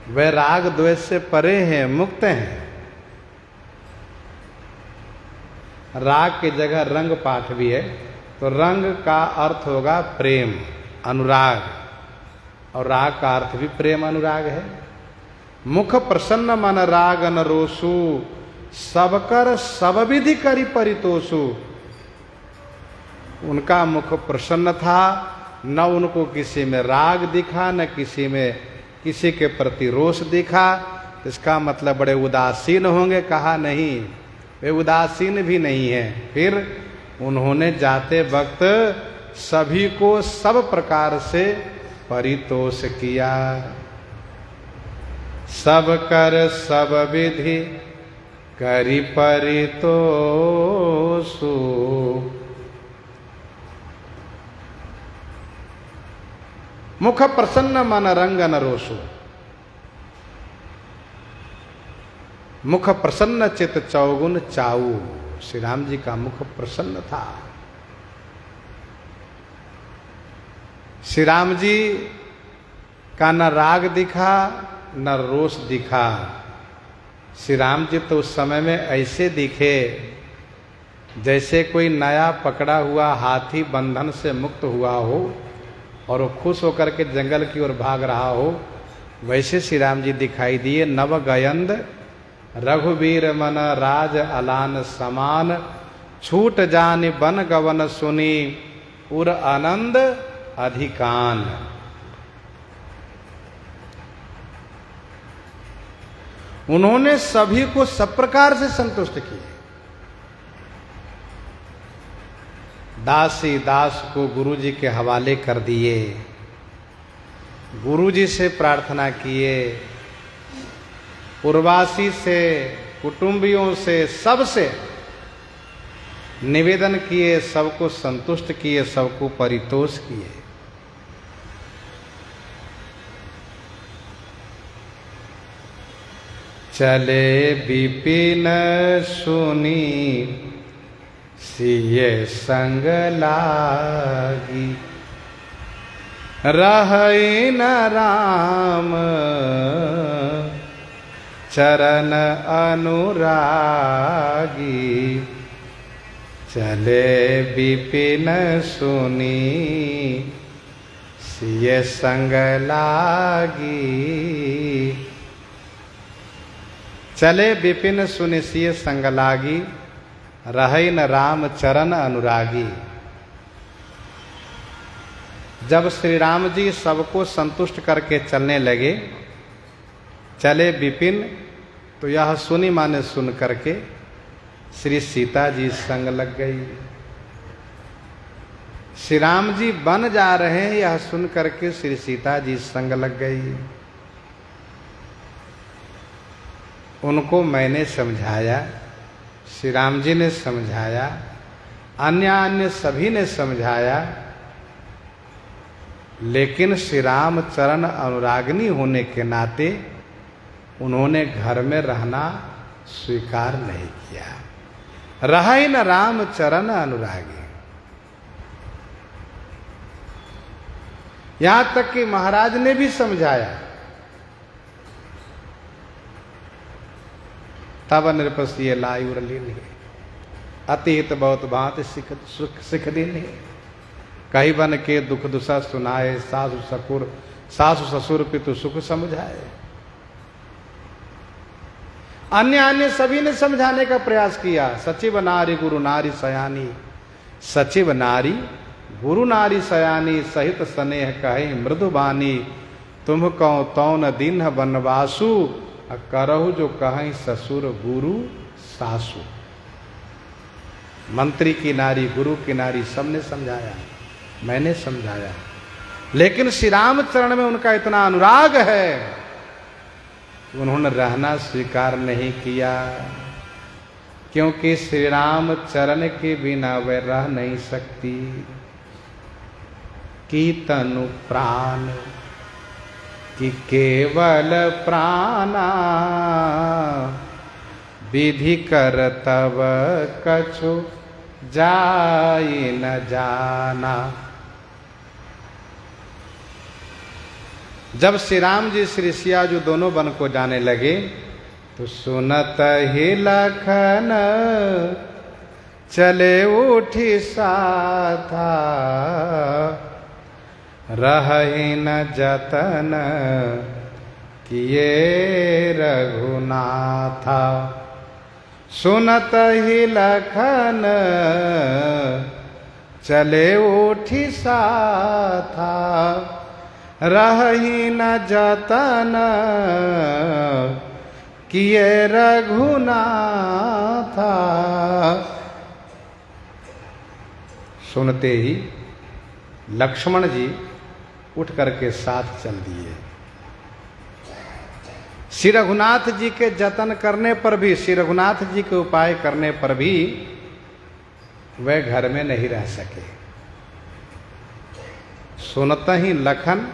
वे राग द्वेष से परे हैं, मुक्त हैं। राग की जगह रंग पाठ भी है, तो रंग का अर्थ होगा प्रेम, अनुराग, और राग का अर्थ भी प्रेम अनुराग है। मुख प्रसन्न मन राग न रोसु। सबकर सब विधि करि परितोषु। उनका मुख प्रसन्न था, न उनको किसी में राग दिखा, न किसी के प्रति रोष दिखा। इसका मतलब बड़े उदासीन होंगे, कहा नहीं, वे उदासीन भी नहीं हैं। फिर उन्होंने जाते वक्त सभी को सब प्रकार से परितोष किया। सब कर सब विधि करि परितोषु। मुख प्रसन्न मन रंग न रोसु। मुख प्रसन्न चित चौगुन चाऊ। श्री राम जी का मुख प्रसन्न था। श्री राम जी का न राग दिखा, न रोष दिखा। श्री राम जी तो उस समय में ऐसे दिखे जैसे कोई नया पकड़ा हुआ हाथी बंधन से मुक्त हुआ हो और वो खुश होकर के जंगल की ओर भाग रहा हो, वैसे श्री राम जी दिखाई दिए। नव गयंद रघुवीर मन राज अलान समान। छूट जानि बन गवन सुनी उर आनंद अधिकान। उन्होंने सभी को सब प्रकार से संतुष्ट किए। दासी दास को गुरु जी के हवाले कर दिए। गुरु जी से प्रार्थना किए, पूर्वासी से, कुटुंबियों से, सबसे निवेदन किए, सबको संतुष्ट किए, सबको परितोष किए। चले विपिन सुनी सिय संग लागी। रहई न राम चरण अनुरागी। चले विपिन सुनी सिय संग लागी। चले विपिन सुनि सिय संग लागी। रहई न राम चरण अनुरागी। जब श्री राम जी सबको संतुष्ट करके चलने लगे, चले विपिन, तो यह सुनी माने सुन करके श्री सीता जी संग लग गई। श्री राम जी बन जा रहे हैं, यह सुन करके श्री सीता जी संग लग गई। उनको मैंने समझाया, श्री राम जी ने समझाया, अन्य सभी ने समझाया, लेकिन श्री राम चरण अनुरागिनी होने के नाते उन्होंने घर में रहना स्वीकार नहीं किया। रहा ही न राम चरण अनुरागी। यहां तक कि महाराज ने भी समझाया, तब नृपसिय लायुर लीन अतिहित बहुत बात सिख दीन। कही बन के दुख दुसा सुनाए, सासु ससुर पितु सुख समझाए। अन्य सभी ने समझाने का प्रयास किया। सचिव नारी गुरु नारी सयानी, सचिव नारी गुरु नारी सयानी, सहित स्नेह कहे मृदुबानी। तुम कहो तौन दीन बनवासु, करहु जो कहें ससुर गुरु सासु। मंत्री की नारी, गुरु की नारी, सबने समझाया, मैंने समझाया, लेकिन श्री रामचरण में उनका इतना अनुराग है, उन्होंने रहना स्वीकार नहीं किया, क्योंकि श्री राम चरण के बिना वे रह नहीं सकती। की तनु प्राण कि केवल प्राणा, विधि कर तब कछु जाई न जाना। जब श्री राम जी श्री सिया जो दोनों वन को जाने लगे, तो सुनत ही लखन चले उठी साथा, रही न जतन किए रघुनाथा। सुनत ही लखन चले उठी साथा, रही न जतन किए रघुनाथा। सुनते ही लक्ष्मण जी उठ करके साथ चल दिए। श्री रघुनाथ जी के जतन करने पर भी, श्री रघुनाथ जी के उपाय करने पर भी वे घर में नहीं रह सके। सुनते ही लखन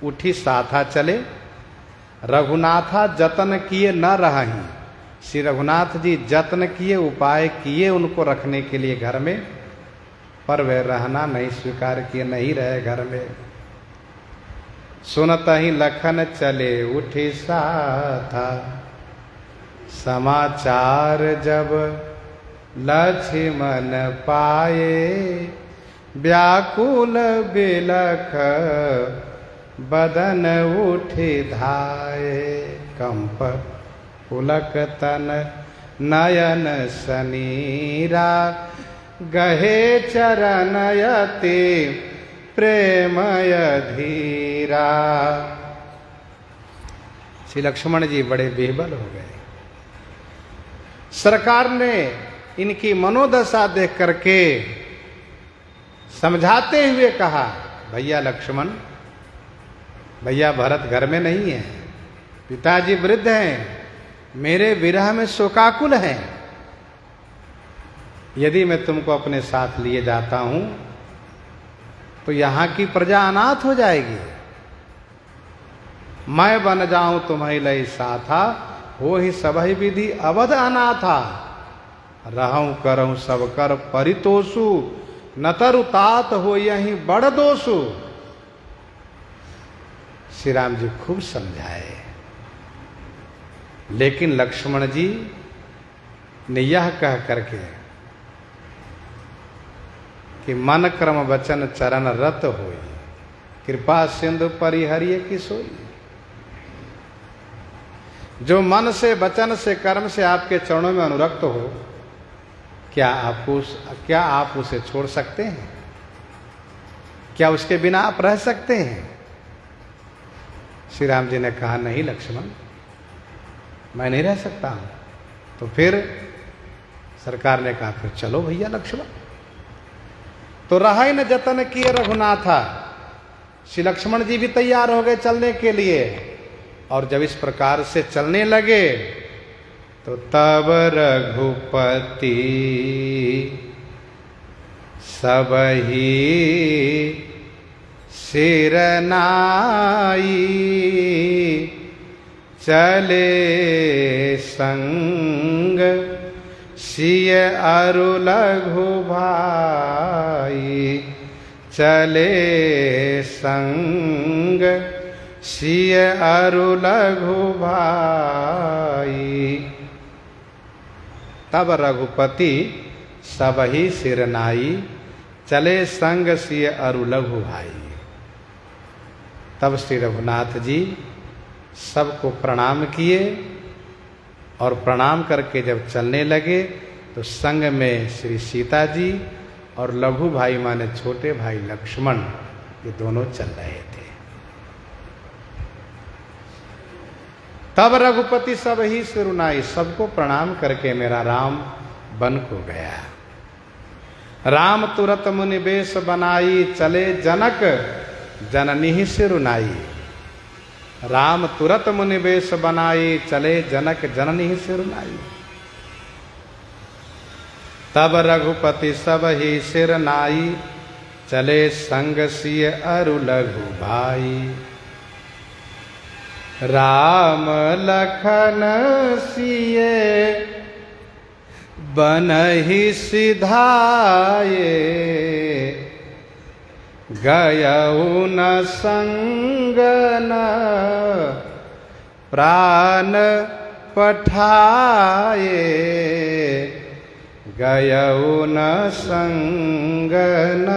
उठी साथा चले, रघुनाथा जतन किए न रही। श्री रघुनाथ जी जतन किए, उपाय किए उनको रखने के लिए घर में, पर वे रहना नहीं स्वीकार किए, नहीं रहे घर में। सुनता ही लखन चले उठी साथा, समाचार जब लक्ष्मण पाए, व्याकुल बिलख बदन उठी धाये। कंप पुलक तन नयन सनीरा, गहे चरणयति प्रेमय धीरा। श्री लक्ष्मण जी बड़े बेबल हो गए। सरकार ने इनकी मनोदशा देख करके समझाते हुए कहा, भैया लक्ष्मण, भैया भरत घर में नहीं है, पिताजी वृद्ध हैं, मेरे विरह में शोकाकुल हैं। यदि मैं तुमको अपने साथ लिए जाता हूं तो यहां की प्रजा अनाथ हो जाएगी। मैं बन जाऊं तुम्हें लई साथा, हो ही सबहि विधि अवध अनाथा। रहूं करऊं सब कर परितोषु, न तरु तात हो यही बड़ दोषु। श्री राम जी खूब समझाए, लेकिन लक्ष्मण जी ने यह कह करके कि मन क्रम वचन चरण रत होई, कृपा सिंधु परिहरिय की सोई। जो मन से, वचन से, कर्म से आपके चरणों में अनुरक्त हो, क्या आप उसे छोड़ सकते हैं? क्या उसके बिना आप रह सकते हैं? श्री राम जी ने कहा, नहीं लक्ष्मण, मैं नहीं रह सकता हूं। तो फिर सरकार ने कहा, फिर चलो भैया लक्ष्मण। तो रहा ही न जतन किए रघुनाथा, श्री लक्ष्मण जी भी तैयार हो गए चलने के लिए। और जब इस प्रकार से चलने लगे तो तब रघुपति सबही सिर नाई, चले संग सिय अरु लघु भाई, चले संग सिय अरु लघु भाई। तब रघुपति सबही सिर नाई, चले संग सिय अरु लघु भाई। तब श्री रघुनाथ जी सबको प्रणाम किए और प्रणाम करके जब चलने लगे तो संग में श्री सीता जी और लघु भाई माने छोटे भाई लक्ष्मण, ये दोनों चल रहे थे। तब रघुपति सब ही सिरुनाई, सबको प्रणाम करके मेरा राम बन को गया। राम तुरत मुनि बेश बनाई, चले जनक जननी सिरुनाई। राम तुरत मुनि बेश बनाई, चले जनक जननी सिरुनाई। तब रघुपति सब ही सिर नाई, चले संग सिय अरु लघु भाई। राम लखन सिए बनहि सिधाए, गयउ न संग न प्राण पठाए, गयउ न संग न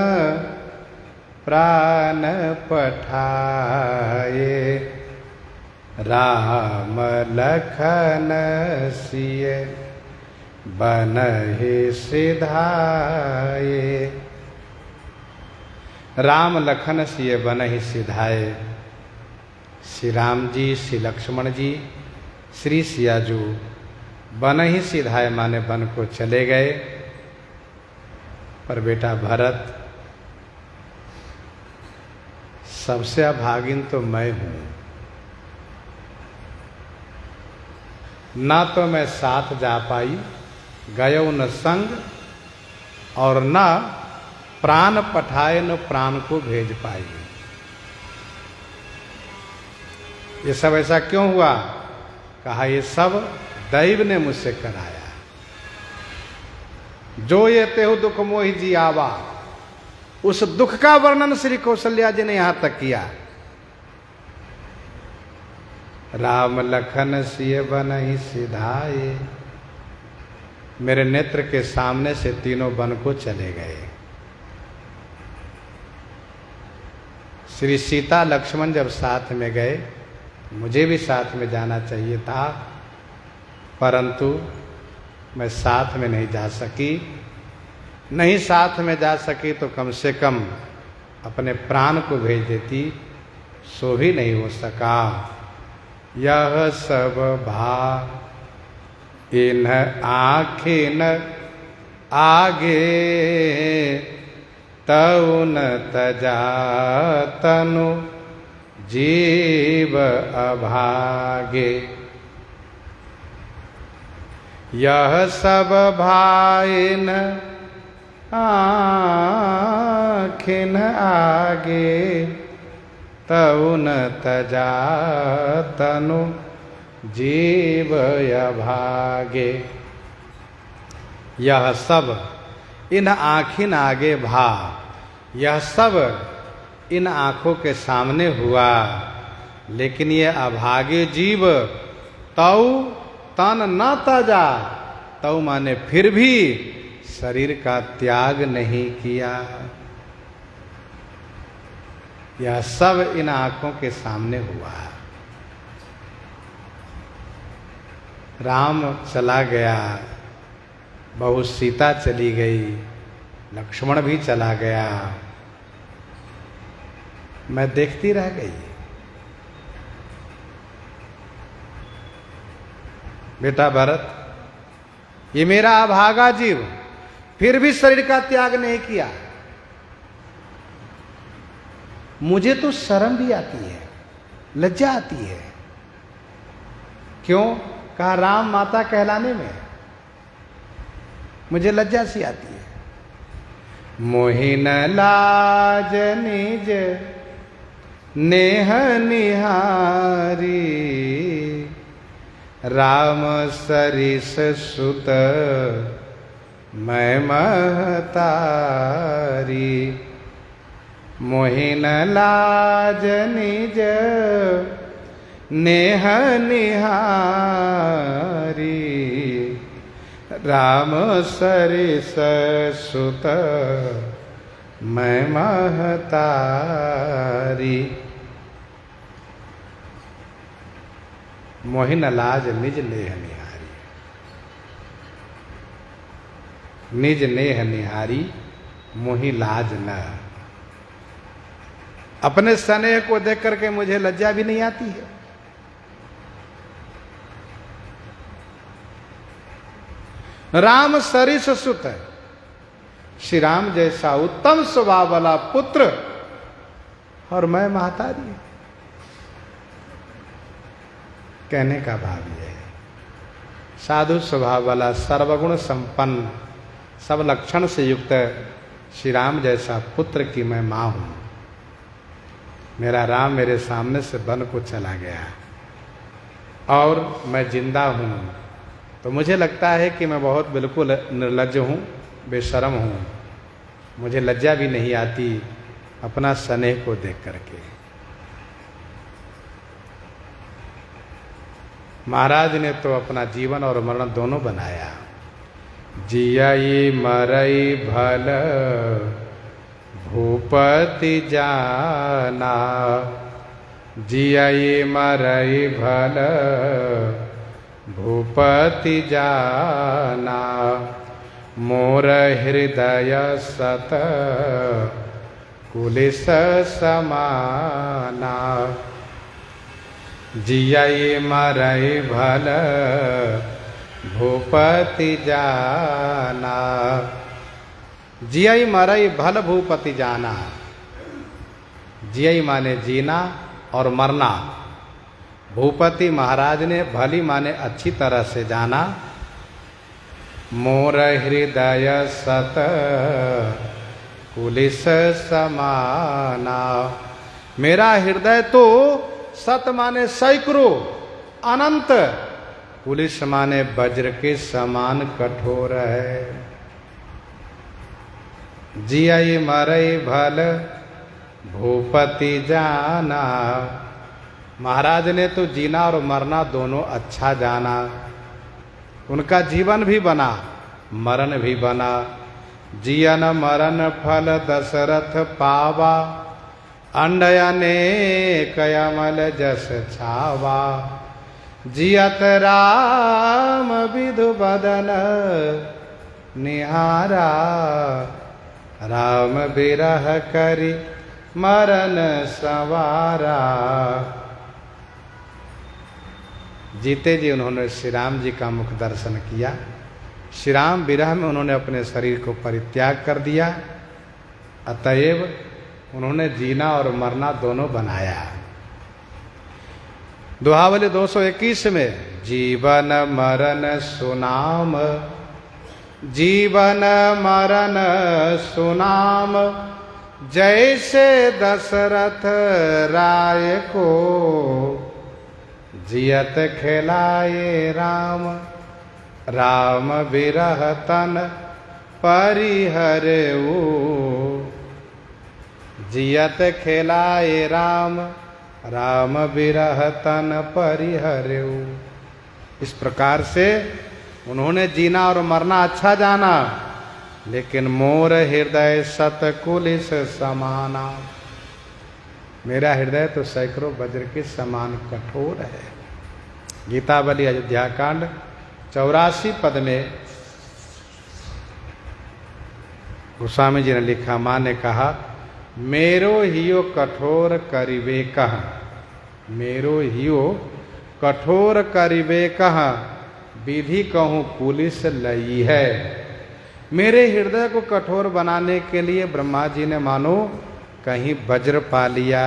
प्राण पठाए। राम लखन सिए बनहि सिधाए। राम लखन सिए बनहि सिधाए। श्री राम जी, श्री लक्ष्मण जी, श्री सियाजू बनहि सिधाए माने बन को चले गए। पर बेटा भरत, सबसे अभागिन तो मैं हूं। ना तो मैं साथ जा पाई, गयो न संग, और न प्राण पठाए न प्राण को भेज पाई। ये सब ऐसा क्यों हुआ? कहा ये सब दैव ने मुझसे कराया। जो ये तेहु दुख मोहि जी आवा, उस दुख का वर्णन श्री कौशल्या जी ने यहां तक किया। राम लखन सिय बनहि सिधाए, मेरे नेत्र के सामने से तीनों वन को चले गए। श्री सीता लक्ष्मण जब साथ में गए, मुझे भी साथ में जाना चाहिए था, परंतु मैं साथ में नहीं जा सकी। नहीं साथ में जा सकी तो कम से कम अपने प्राण को भेज देती, सो भी नहीं हो सका। यह सब भा इन आँखिन आगे, तउन तजा तनु जीव अभागे। यह सब भाइन आँखिन आगे, तउन तजा तनु जीव अभागे। यह सब इन आँखिन आगे भा, यह सब इन आँखों के सामने हुआ, लेकिन ये अभागे जीव तौ तन न तजा, तौ माने फिर भी शरीर का त्याग नहीं किया। यह सब इन आंखों के सामने हुआ। राम चला गया, बहू सीता चली गई, लक्ष्मण भी चला गया। मैं देखती रह गई। बेटा भरत, ये मेरा अभागा जीव फिर भी शरीर का त्याग नहीं किया। मुझे तो शर्म भी आती है, लज्जा आती है। क्यों? कहा राम माता कहलाने में मुझे लज्जा सी आती है। मोहिन लाज निज नेह निहारी, राम सरिस सुत मैं महतारी। मोहिन लाज निज नेह निहारी, राम सरिस सुत मैं महतारी। मोहिन लाज निज नेह निहारी, निज नेह निहारी मोहि लाज न। अपने स्नेह को देख करके मुझे लज्जा भी नहीं आती है। राम सरिस सुत, श्री राम जैसा उत्तम स्वभाव वाला पुत्र और मैं महतारी। कहने का भाव यह है, साधु स्वभाव वाला सर्वगुण संपन्न सब लक्षण से युक्त श्री राम जैसा पुत्र की मैं मां हूं। मेरा राम मेरे सामने से बन को चला गया और मैं जिंदा हूं, तो मुझे लगता है कि मैं बहुत बिल्कुल निर्लज्ज हूं, बेशर्म हूं। मुझे लज्जा भी नहीं आती अपना स्नेह को देख करके। महाराज ने तो अपना जीवन और मरण दोनों बनाया। जियई मरई भल भूपति जाना, जियई मरई भल भूपति जाना। मोर हृदय सत कुलिस समाना, जियई मरई भल भूपति जाना। जियई मरई भल भूपति जाना। जियई माने जीना और मरना। भूपति महाराज ने भली माने अच्छी तरह से जाना। मोर हृदय सत कुलिस समाना। मेरा हृदय तो सत माने सैकड़ों अनंत, कुलिस माने वज्र के समान कठोर है। जियई मरई भल भूपति जाना। महाराज ने तो जीना और मरना दोनों अच्छा जाना। उनका जीवन भी बना, मरण भी बना। जियन मरण फल दशरथ पावा, अंडयने कयमल जस छावा। जियत राम विधु बदन निहारा, राम बिरह करी मरण सवारा। जीते जी उन्होंने श्री राम जी का मुख दर्शन किया। श्री राम विरह में उन्होंने अपने शरीर को परित्याग कर दिया। अतएव उन्होंने जीना और मरना दोनों बनाया। दोहावली 221 में जीवन मरण सुनाम, जीवन मरण सुनाम। जैसे दशरथ राय को जियत खिलाए राम, राम बिरह तन परिहरऊ। जियत खिलाए राम, राम बिरह तन परिहरऊ। इस प्रकार से उन्होंने जीना और मरना अच्छा जाना, लेकिन मोर हृदय सतकुलिस समाना। मेरा हृदय तो सैकड़ों वज्र के समान कठोर है। गीतावली अयोध्या कांड 84 पद में गोस्वामी जी ने लिखा, माँ ने कहा मेरो हियो कठोर करिबे कह, मेरो हियो कठोर करिबे कह, विधि कहूँ पुलिस लई है। मेरे हृदय को कठोर बनाने के लिए ब्रह्मा जी ने मानो कहीं वज्र पा लिया।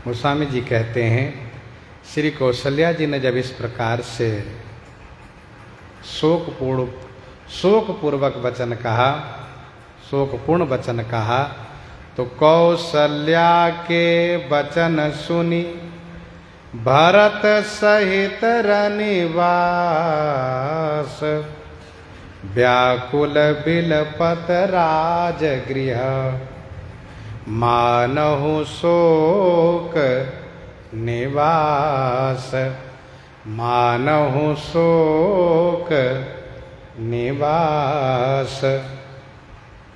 गोस्वामी जी कहते हैं श्री कौशल्या जी ने जब इस प्रकार से शोकपूर्वक वचन कहा, शोकपूर्ण वचन कहा, तो कौशल्या के वचन सुनी भरत सहित रनिवास, व्याकुल बिलपत राजगृह, मानहु शोक निवास, मानहु शोक निवास।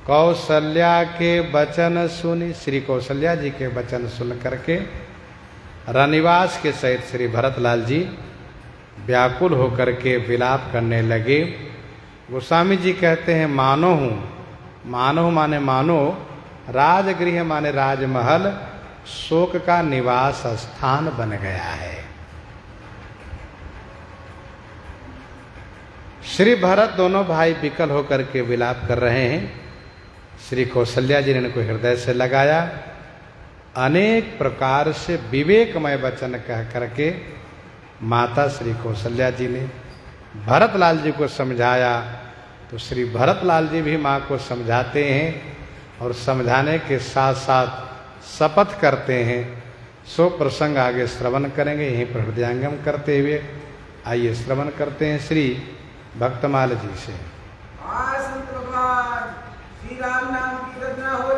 कौशल्या के वचन सुनी, श्री कौशल्या जी के वचन सुन करके रनिवास के सहित श्री भरतलाल जी व्याकुल होकर के विलाप करने लगे। गोस्वामी जी कहते हैं मानो हूँ, मानो माने मानो, राजगृह माने राजमहल शोक का निवास स्थान बन गया है। श्री भरत दोनों भाई विकल होकर के विलाप कर रहे हैं। श्री कौशल्या जी ने इनको हृदय से लगाया, अनेक प्रकार से विवेकमय वचन कह करके माता श्री कौशल्या जी ने भरतलाल जी को समझाया। तो श्री भरतलाल जी भी माँ को समझाते हैं और समझाने के साथ साथ शपथ करते हैं। सो प्रसंग आगे श्रवण करेंगे, यहीं पर हृदयांगम करते हुए आइए श्रवण करते हैं श्री भक्तमाल जी से। संत भगवान श्री राम नाम की रचना हो